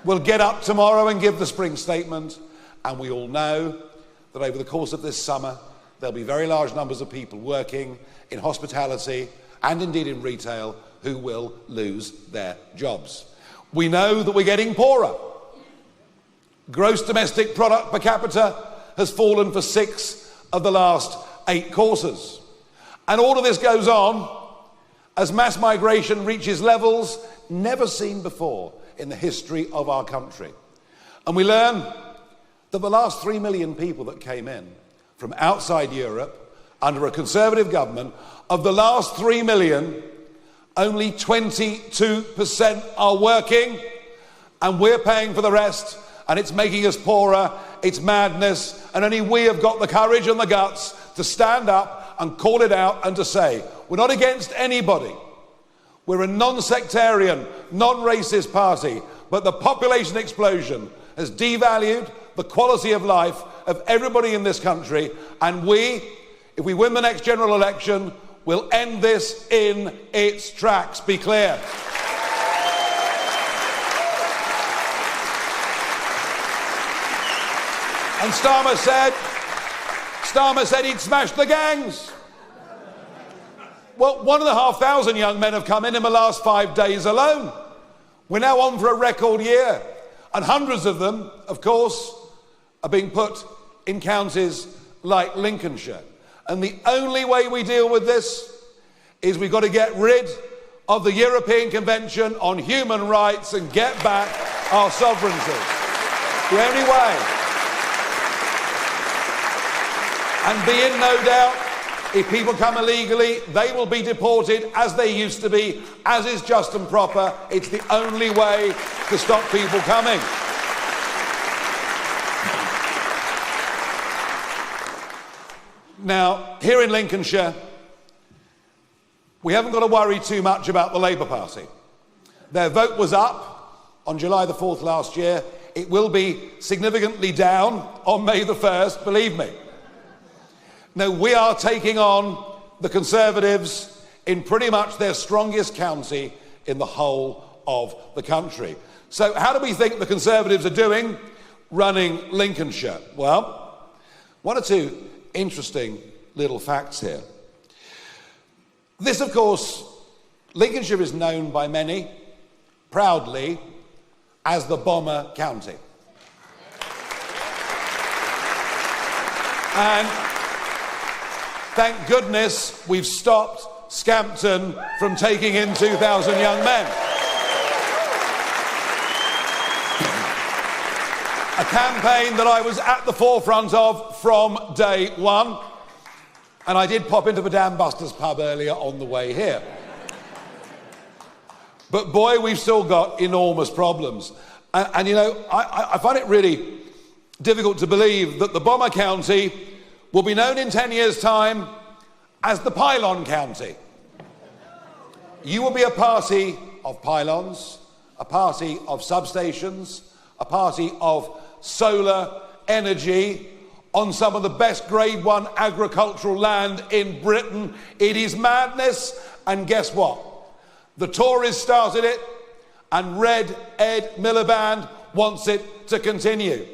[SPEAKER 10] will get up tomorrow and give the spring statement. And we all know that over the course of this summer, there'll be very large numbers of people working in hospitality and indeed in retail who will lose their jobs. We know that we're getting poorer. Gross domestic product per capita has fallen for 6 of the last 8 quarters. And all of this goes on as mass migration reaches levels never seen before in the history of our country. And we learn that the last 3 million people that came in from outside Europe under a Conservative government, of the last 3 million, only 22% are working, and we're paying for the rest, and it's making us poorer. It's madness, and only we have got the courage and the guts to stand up and call it out and to say, we're not against anybody. We're a non-sectarian, non-racist party, but the population explosion has devalued the quality of life of everybody in this country, and we, if we win the next general election, will end this in its tracks. Be clear. And Starmer said he'd smash the gangs. Well, 1,500 young men have come in the last 5 days alone. We're now on for a record year. And hundreds of them, of course, are being put in counties like Lincolnshire. And the only way we deal with this is we've got to get rid of the European Convention on Human Rights and get back our sovereignty. The only way. And be in no doubt, if people come illegally, they will be deported as they used to be, as is just and proper. It's the only way to stop people coming. Now, here in Lincolnshire, we haven't got to worry too much about the Labour Party. Their vote was up on July the 4th last year. It will be significantly down on May the 1st, believe me. No, we are taking on the Conservatives in pretty much their strongest county in the whole of the country. So how do we think the Conservatives are doing running Lincolnshire? Well, 1 or 2 interesting little facts here. This, of course, Lincolnshire is known by many, proudly, as the Bomber County. And thank goodness we've stopped Scampton from taking in 2,000 young men. A campaign that I was at the forefront of from day one. And I did pop into the Dan Buster's pub earlier on the way here. But boy, we've still got enormous problems. And you know, I find it really difficult to believe that the Bomber County will be known in 10 years' time as the Pylon County. You will be a party of pylons, a party of substations, a party of solar energy on some of the best grade 1 agricultural land in Britain. It is madness, and guess what? The Tories started it, and Red Ed Miliband wants it to continue.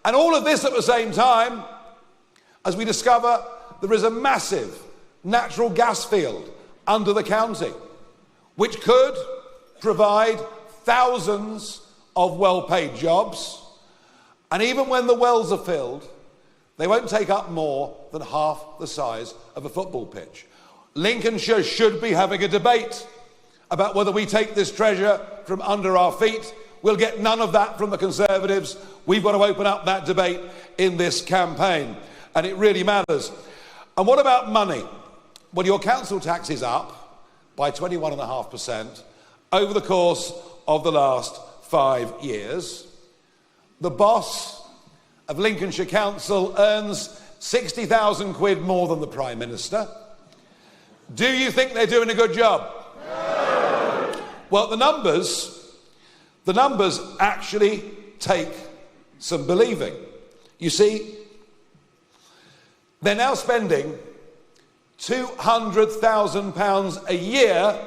[SPEAKER 10] And all of this at the same time, as we discover there is a massive natural gas field under the county, which could provide thousands of well-paid jobs. And even when the wells are filled, they won't take up more than half the size of a football pitch. Lincolnshire should be having a debate about whether we take this treasure from under our feet. We'll get none of that from the Conservatives. We've got to open up that debate in this campaign. And it really matters. And what about money? Well, your council tax is up by 21.5% over the course of the last 5 years, the boss of Lincolnshire Council earns 60,000 quid more than the Prime Minister. Do you think they're doing a good job? No. Well, the numbers actually take some believing. You see, they're now spending £200,000 a year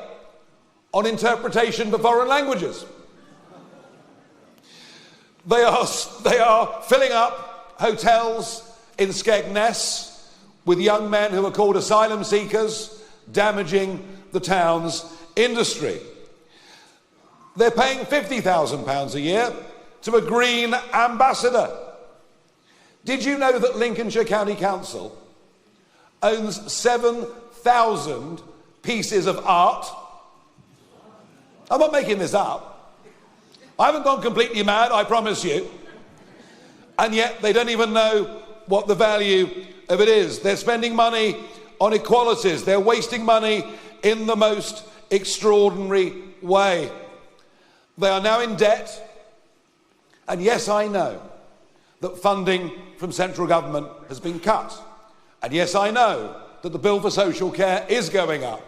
[SPEAKER 10] on interpretation for foreign languages. They are filling up hotels in Skegness with young men who are called asylum seekers, damaging the town's industry. They're paying £50,000 a year to a green ambassador. Did you know that Lincolnshire County Council owns 7,000 pieces of art? I'm not making this up. I haven't gone completely mad, I promise you. And yet they don't even know what the value of it is. They're spending money on equalities. They're wasting money in the most extraordinary way. They are now in debt. And yes, I know that funding from central government has been cut. And yes, I know that the bill for social care is going up.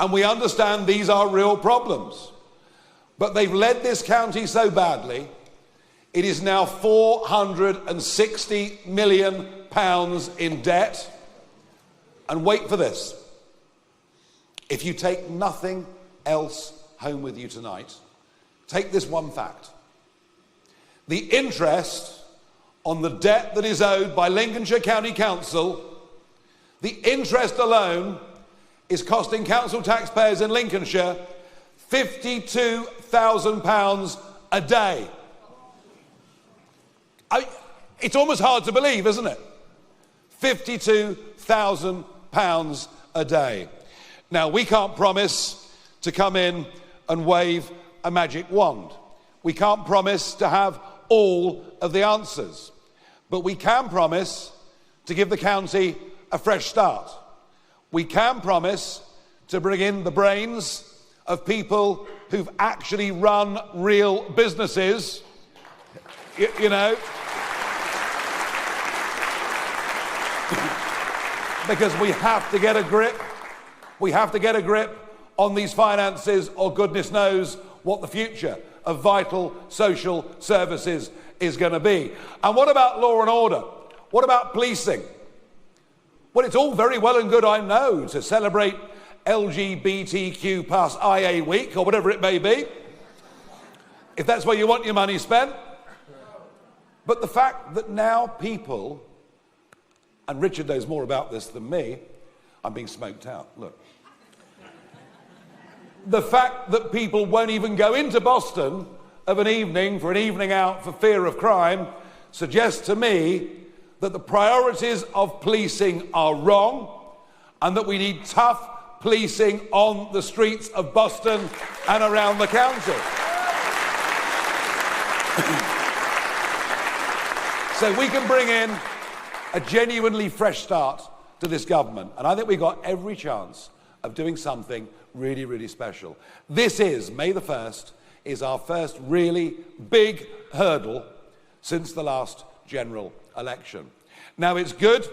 [SPEAKER 10] And we understand these are real problems. But they've led this county so badly, it is now £460 million in debt. And wait for this. If you take nothing else home with you tonight, take this one fact. The interest on the debt that is owed by Lincolnshire County Council, the interest alone is costing council taxpayers in Lincolnshire £52,000 a day. It's almost hard to believe, isn't it? £52,000 a day. Now, we can't promise to come in and wave a magic wand. We can't promise to have all of the answers. But we can promise to give the county a fresh start. We can promise to bring in the brains of people who've actually run real businesses, you know, because we have to get a grip. We have to get a grip on these finances, or goodness knows what the future of vital social services is going to be. And what about law and order? What about policing? Well, it's all very well and good, I know, to celebrate LGBTQ plus IA week, or whatever it may be, if that's where you want your money spent. But the fact that now people, and Richard knows more about this than me, I'm being smoked out, look. The fact that people won't even go into Boston of an evening for an evening out for fear of crime suggests to me that the priorities of policing are wrong, and that we need tough policing on the streets of Boston and around the county. So we can bring in a genuinely fresh start to this government. And I think we've got every chance of doing something really, really special. This is, May the 1st, is our first really big hurdle since the last general election. Now, it's good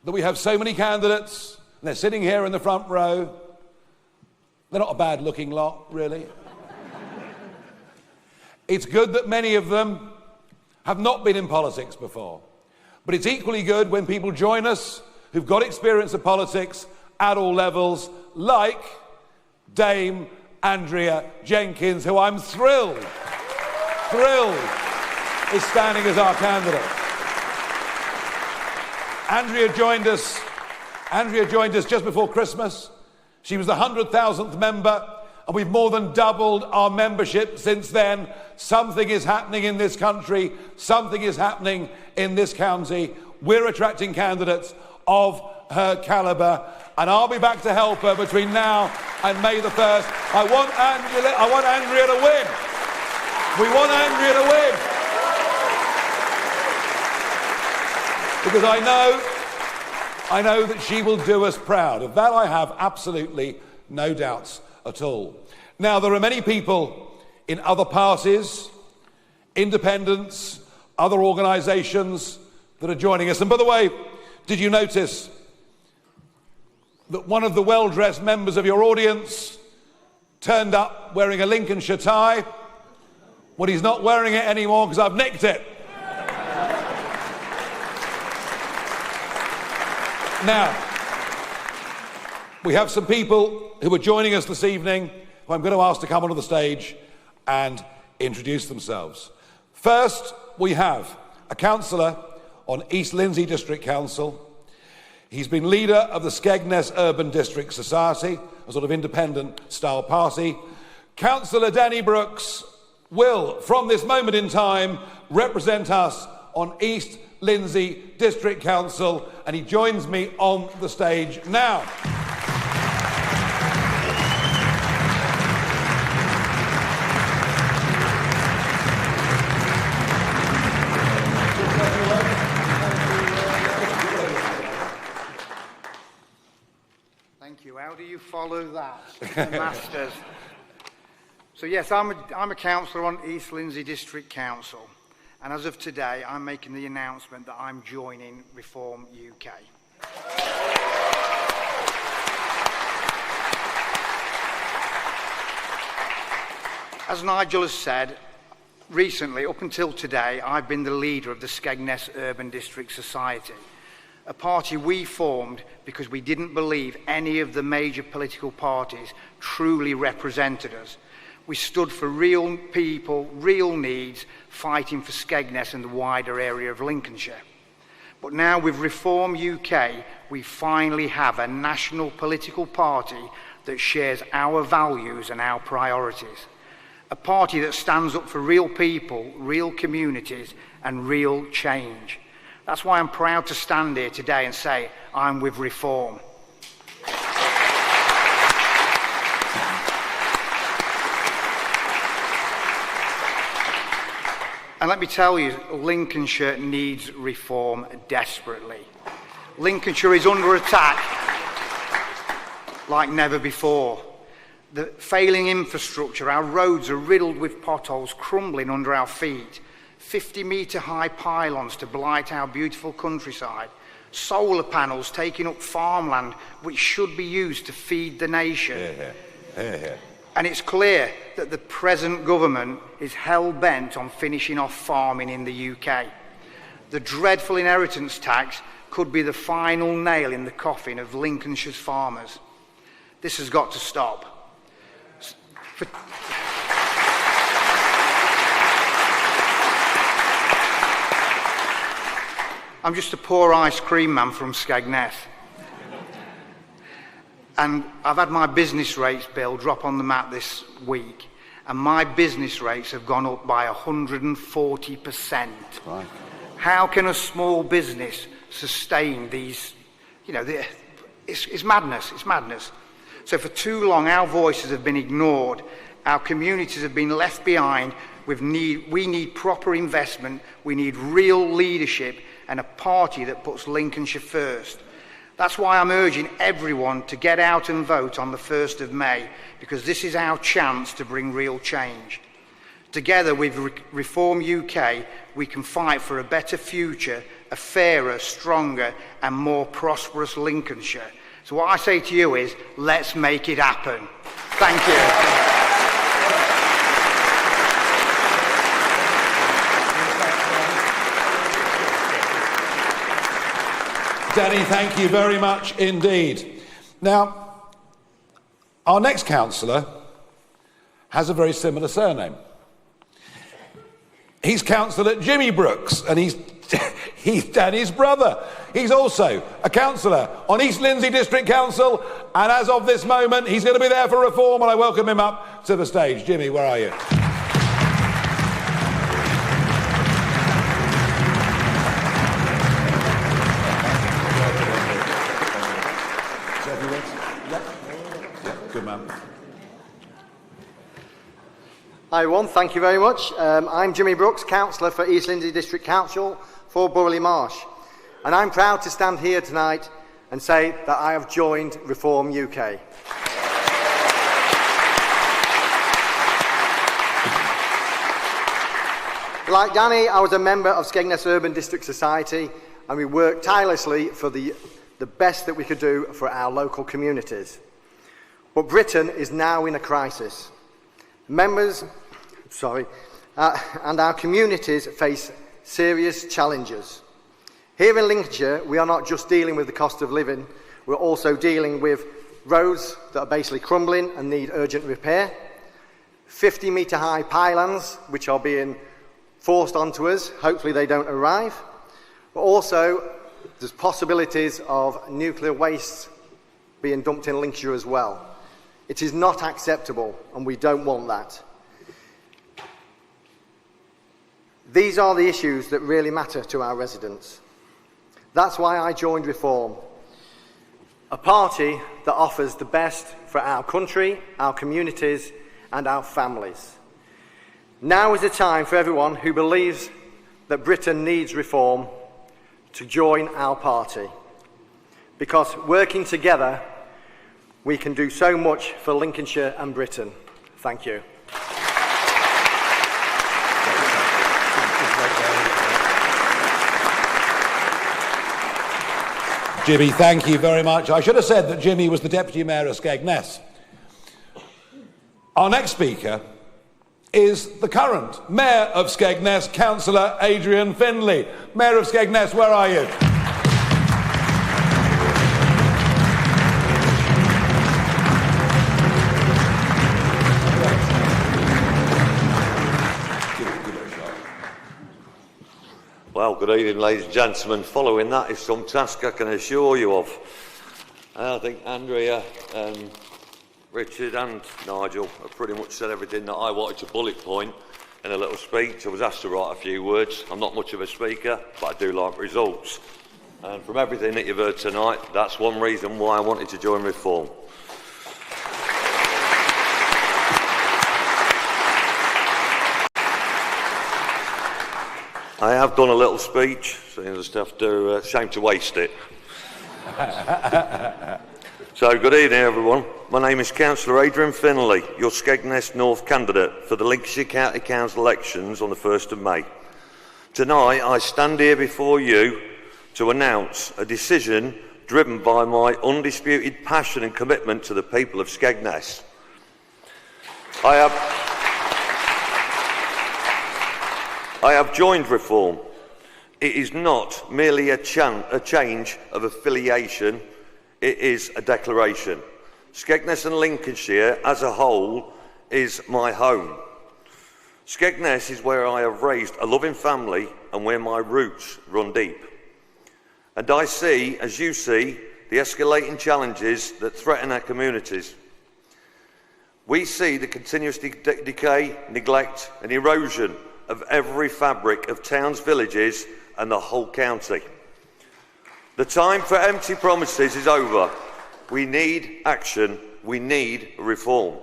[SPEAKER 10] that we have so many candidates. They're sitting here in the front row. They're not a bad-looking lot, really. It's good that many of them have not been in politics before. But it's equally good when people join us who've got experience of politics at all levels, like Dame Andrea Jenkyns, who I'm thrilled is standing as our candidate. Andrea joined us just before Christmas. She was the 100,000th member, and we've more than doubled our membership since then. Something is happening in this country. Something is happening in this county. We're attracting candidates of her calibre, and I'll be back to help her between now and May the 1st. I want Andrea to win. We want Andrea to win. Because I know that she will do us proud. Of that I have absolutely no doubts at all. Now, there are many people in other parties, independents, other organisations that are joining us. And by the way, did you notice that one of the well-dressed members of your audience turned up wearing a Lincolnshire tie? Well, he's not wearing it anymore because I've nicked it. Now, we have some people who are joining us this evening who I'm going to ask to come onto the stage and introduce themselves. First, we have a councillor on East Lindsey District Council. He's been leader of the Skegness Urban District Society, a sort of independent style party. Councillor Danny Brooks will, from this moment in time, represent us on East Lindsey District Council, and he joins me on the stage now.
[SPEAKER 11] Thank you. How do you follow that? The masters. So yes, I'm a councillor on East Lindsey District Council, and as of today, I'm making the announcement that I'm joining Reform UK. As Nigel has said, recently, up until today, I've been the leader of the Skegness Urban District Society, a party we formed because we didn't believe any of the major political parties truly represented us. We stood for real people, real needs, fighting for Skegness and the wider area of Lincolnshire. But now with Reform UK, we finally have a national political party that shares our values and our priorities. A party that stands up for real people, real communities, and real change. That's why I'm proud to stand here today and say I'm with Reform. And let me tell you, Lincolnshire needs reform desperately. Lincolnshire is under attack like never before. The failing infrastructure, our roads are riddled with potholes crumbling under our feet. 50-metre high pylons to blight our beautiful countryside. Solar panels taking up farmland which should be used to feed the nation. And it's clear that the present government is hell-bent on finishing off farming in the UK. The dreadful inheritance tax could be the final nail in the coffin of Lincolnshire's farmers. This has got to stop. I'm just a poor ice cream man from Skegness. And I've had my business rates bill drop on the mat this week, and my business rates have gone up by 140%. Right. How can a small business sustain these, it's madness, it's madness. So for too long, our voices have been ignored, our communities have been left behind. We need proper investment, we need real leadership, and a party that puts Lincolnshire first. That's why I'm urging everyone to get out and vote on the 1st of May, because this is our chance to bring real change. Together with Reform UK, we can fight for a better future, a fairer, stronger and more prosperous Lincolnshire. So what I say to you is, let's make it happen. Thank you.
[SPEAKER 10] Danny, thank you very much indeed. Now, our next councillor has a very similar surname. He's Councillor Jimmy Brooks, and he's Danny's brother. He's also a councillor on East Lindsey District Council, and as of this moment, he's going to be there for Reform, and I welcome him up to the stage. Jimmy, where are you? Good man.
[SPEAKER 12] Hi everyone, thank you very much. I'm Jimmy Brooks, Councillor for East Lindsey District Council for Burley Marsh. And I'm proud to stand here tonight and say that I have joined Reform UK. Like Danny, I was a member of Skegness Urban District Society, and we worked tirelessly for the best that we could do for our local communities. But Britain is now in a crisis. And our communities face serious challenges. Here in Lincolnshire, we are not just dealing with the cost of living, we're also dealing with roads that are basically crumbling and need urgent repair, 50-metre high pylons which are being forced onto us, hopefully they don't arrive, but also there's possibilities of nuclear waste being dumped in Lincolnshire as well. It is not acceptable, and we don't want that. These are the issues that really matter to our residents. That's why I joined Reform, a party that offers the best for our country, our communities, and our families. Now is the time for everyone who believes that Britain needs reform to join our party, because working together we can do so much for Lincolnshire and Britain. Thank you.
[SPEAKER 10] Jimmy, thank you very much. I should have said that Jimmy was the Deputy Mayor of Skegness. Our next speaker is the current Mayor of Skegness, Councillor Adrian Finley. Mayor of Skegness, where are you?
[SPEAKER 13] Well, good evening, ladies and gentlemen. Following that is some task I can assure you of. I think Andrea, Richard and Nigel have pretty much said everything that I wanted to bullet point in a little speech. I was asked to write a few words. I'm not much of a speaker, but I do like results. And from everything that you've heard tonight, that's one reason why I wanted to join Reform. I have done a little speech, so you just have to, shame to waste it. So, good evening everyone. My name is Councillor Adrian Finley, your Skegness North candidate for the Lincolnshire County Council elections on the 1st of May. Tonight, I stand here before you to announce a decision driven by my undisputed passion and commitment to the people of Skegness. I have joined Reform. It is not merely a change of affiliation, it is a declaration. Skegness and Lincolnshire as a whole is my home. Skegness is where I have raised a loving family and where my roots run deep. And I see, as you see, the escalating challenges that threaten our communities. We see the continuous decay, neglect and erosion of every fabric of towns, villages and the whole county. The time for empty promises is over. We need action. We need reform.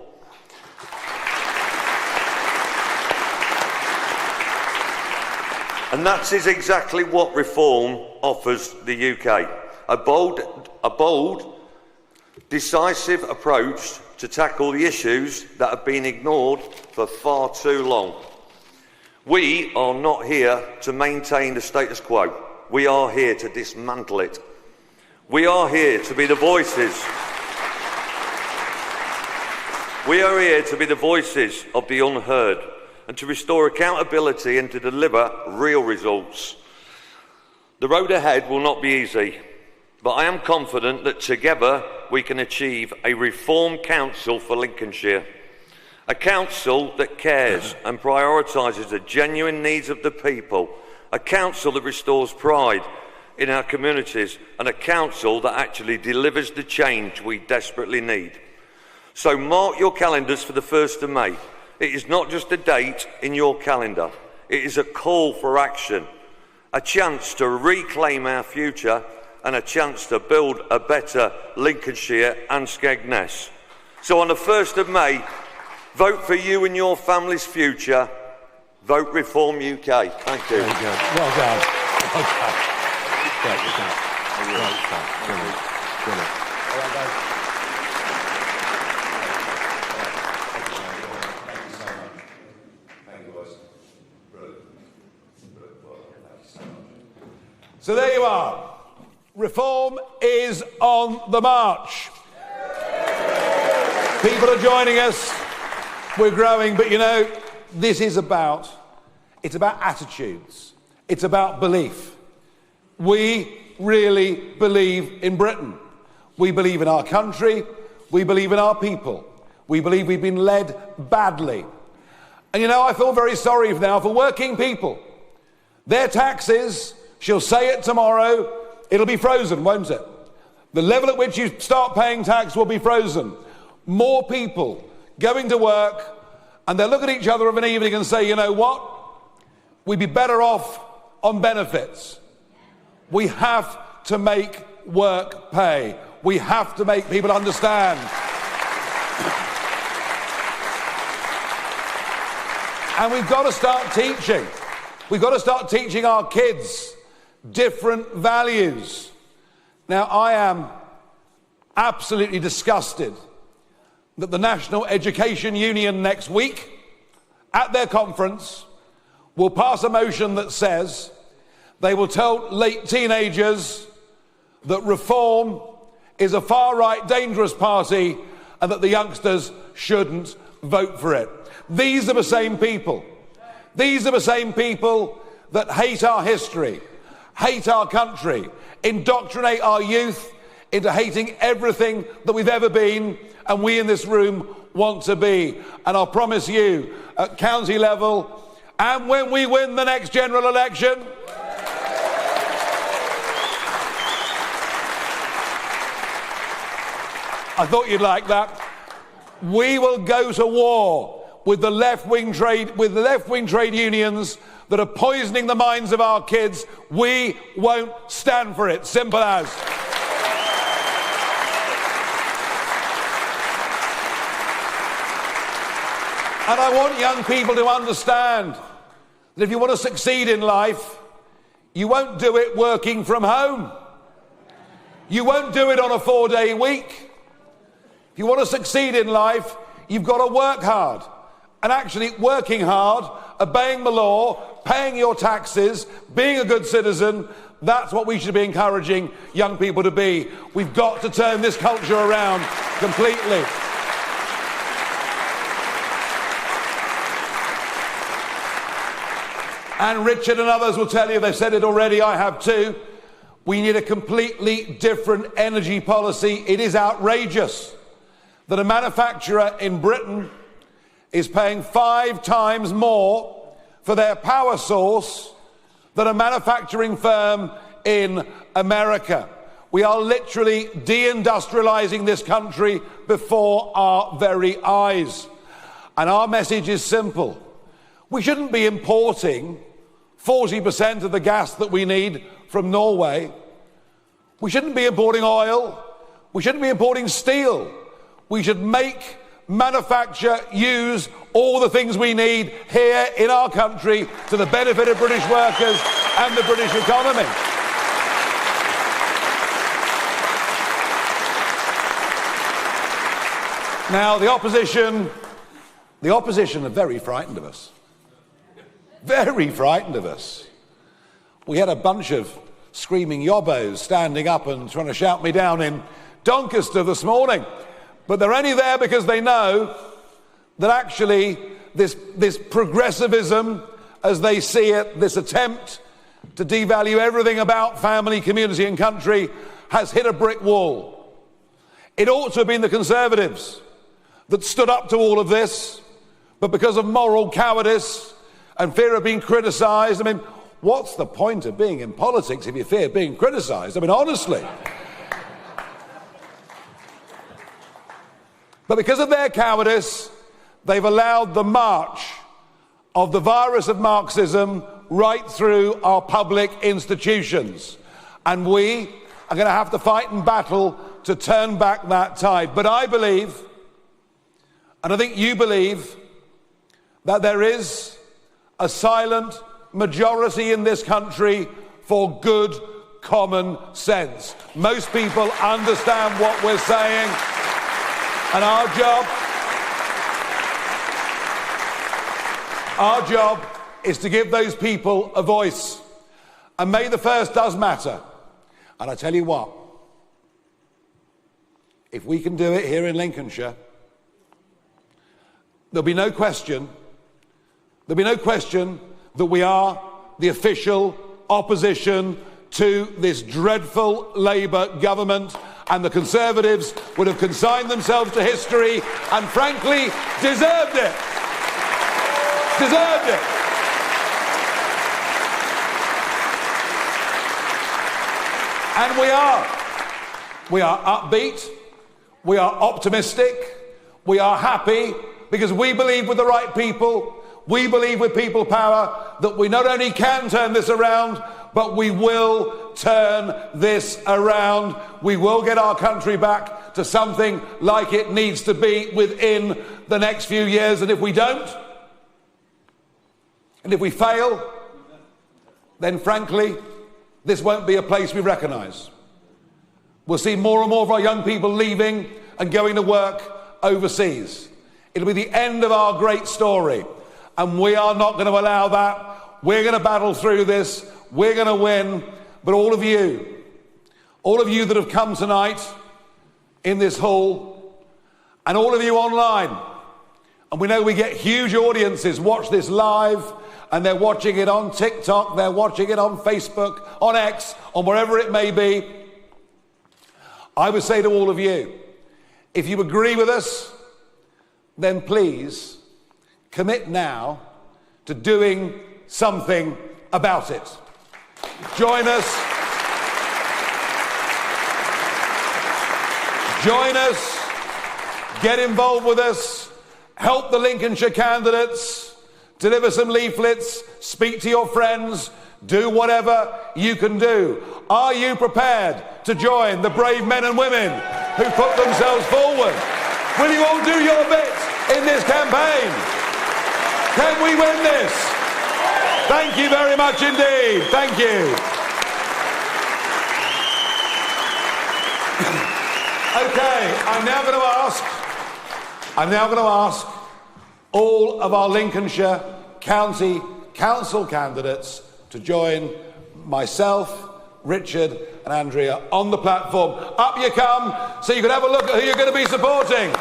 [SPEAKER 13] And that is exactly what Reform offers the UK. A bold, decisive approach to tackle the issues that have been ignored for far too long. We are not here to maintain the status quo. We are here to dismantle it. We are here to be the voices. We are here to be the voices of the unheard and to restore accountability and to deliver real results. The road ahead will not be easy, but I am confident that together we can achieve a reformed council for Lincolnshire. A council that cares and prioritises the genuine needs of the people. A council that restores pride in our communities and a council that actually delivers the change we desperately need. So mark your calendars for the 1st of May. It is not just a date in your calendar. It is a call for action, a chance to reclaim our future and a chance to build a better Lincolnshire and Skegness. So on the 1st of May, vote for you and your family's future. Vote Reform UK. Thank you.
[SPEAKER 10] Very good. Well done. Well done. Well done. So there you are. Reform is on the march. People are joining us. We're growing, but you know, this is about attitudes. It's about belief. We really believe in Britain. We believe in our country. We believe in our people. We believe we've been led badly. And you know, I feel very sorry now for working people. Their taxes, she'll say it tomorrow, it'll be frozen, won't it? The level at which you start paying tax will be frozen. More people going to work, and they'll look at each other of an evening and say, you know what? We'd be better off on benefits. We have to make work pay. We have to make people understand. And we've got to start teaching. We've got to start teaching our kids different values. Now, I am absolutely disgusted that the National Education Union next week, at their conference, will pass a motion that says they will tell late teenagers that Reform is a far-right dangerous party and that the youngsters shouldn't vote for it. These are the same people. These are the same people that hate our history, hate our country, indoctrinate our youth into hating everything that we've ever been and we in this room want to be. And I'll promise you, at county level, and when we win the next general election, I thought you'd like that, we will go to war with the left-wing trade unions that are poisoning the minds of our kids. We won't stand for it. Simple as. And I want young people to understand that if you want to succeed in life, you won't do it working from home. You won't do it on a 4-day week. If you want to succeed in life, you've got to work hard. And actually working hard, obeying the law, paying your taxes, being a good citizen, that's what we should be encouraging young people to be. We've got to turn this culture around completely. And Richard and others will tell you, they've said it already, I have too, we need a completely different energy policy. It is outrageous that a manufacturer in Britain is paying 5 times more for their power source than a manufacturing firm in America. We are literally deindustrializing this country before our very eyes. And our message is simple. We shouldn't be importing 40% of the gas that we need from Norway. We shouldn't be importing oil. We shouldn't be importing steel. We should make, manufacture, use all the things we need here in our country to the benefit of British workers and the British economy. Now, the opposition are very frightened of us. Very frightened of us. We had a bunch of screaming yobbos standing up and trying to shout me down in Doncaster this morning. But they're only there because they know that actually this progressivism, as they see it, this attempt to devalue everything about family, community and country, has hit a brick wall. It ought to have been the Conservatives that stood up to all of this, but because of moral cowardice and fear of being criticised, I mean, what's the point of being in politics if you fear being criticised? I mean, honestly. But because of their cowardice, they've allowed the march of the virus of Marxism right through our public institutions. And we are going to have to fight and battle to turn back that tide. But I believe, and I think you believe, that there is a silent majority in this country for good common sense. Most people understand what we're saying, and our job is to give those people a voice. And May the 1st does matter. And I tell you what, if we can do it here in Lincolnshire, there'll be no question that we are the official opposition to this dreadful Labour government, and the Conservatives would have consigned themselves to history and frankly deserved it. Deserved it. And we are. We are upbeat. We are optimistic. We are happy because we believe with the right people. We believe with people power that we not only can turn this around, but we will turn this around. We will get our country back to something like it needs to be within the next few years. And if we don't, and if we fail, then frankly, this won't be a place we recognise. We'll see more and more of our young people leaving and going to work overseas. It'll be the end of our great story. And we are not going to allow that. We're going to battle through this. We're going to win. But all of you that have come tonight in this hall, and all of you online, and we know we get huge audiences watch this live, and they're watching it on TikTok, they're watching it on Facebook, on X, on wherever it may be. I would say to all of you, if you agree with us, then please commit now to doing something about it. Join us. Join us. Get involved with us. Help the Lincolnshire candidates. Deliver some leaflets. Speak to your friends. Do whatever you can do. Are you prepared to join the brave men and women who put themselves forward? Will you all do your bit in this campaign? Can we win this? Thank you very much indeed. Thank you. Okay, I'm now going to ask all of our Lincolnshire County Council candidates to join myself, Richard and Andrea on the platform. Up you come, so you can have a look at who you're going to be supporting.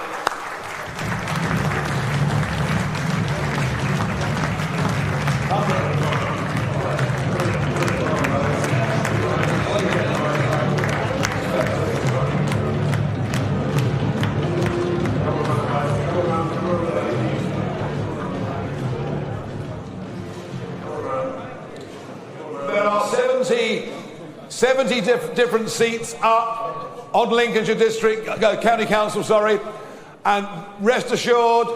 [SPEAKER 10] There are 70 different seats up on Lincolnshire County Council, and rest assured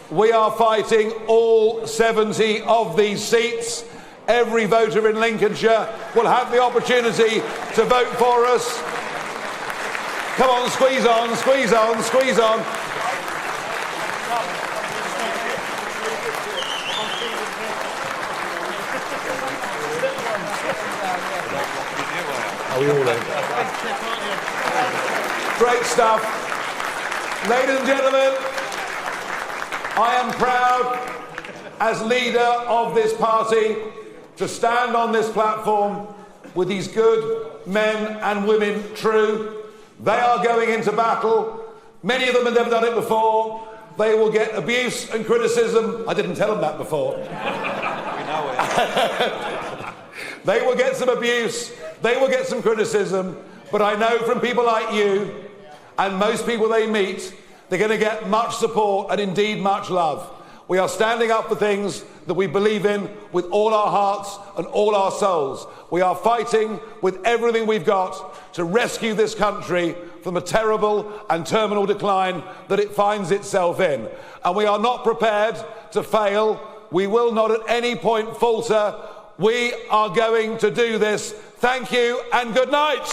[SPEAKER 10] we are fighting all 70 of these seats. Every voter in Lincolnshire will have the opportunity to vote for us. Come on, squeeze on, squeeze on, squeeze on. Are we all in? Great stuff. Ladies and gentlemen, I am proud as leader of this party to stand on this platform with these good men and women true. They are going into battle. Many of them have never done it before. They will get abuse and criticism. I didn't tell them that before. We know it. They will get some abuse. They will get some criticism. But I know from people like you and most people they meet, they're going to get much support and indeed much love. We are standing up for things that we believe in with all our hearts and all our souls. We are fighting with everything we've got to rescue this country from a terrible and terminal decline that it finds itself in. And we are not prepared to fail. We will not at any point falter. We are going to do this. Thank you and good night.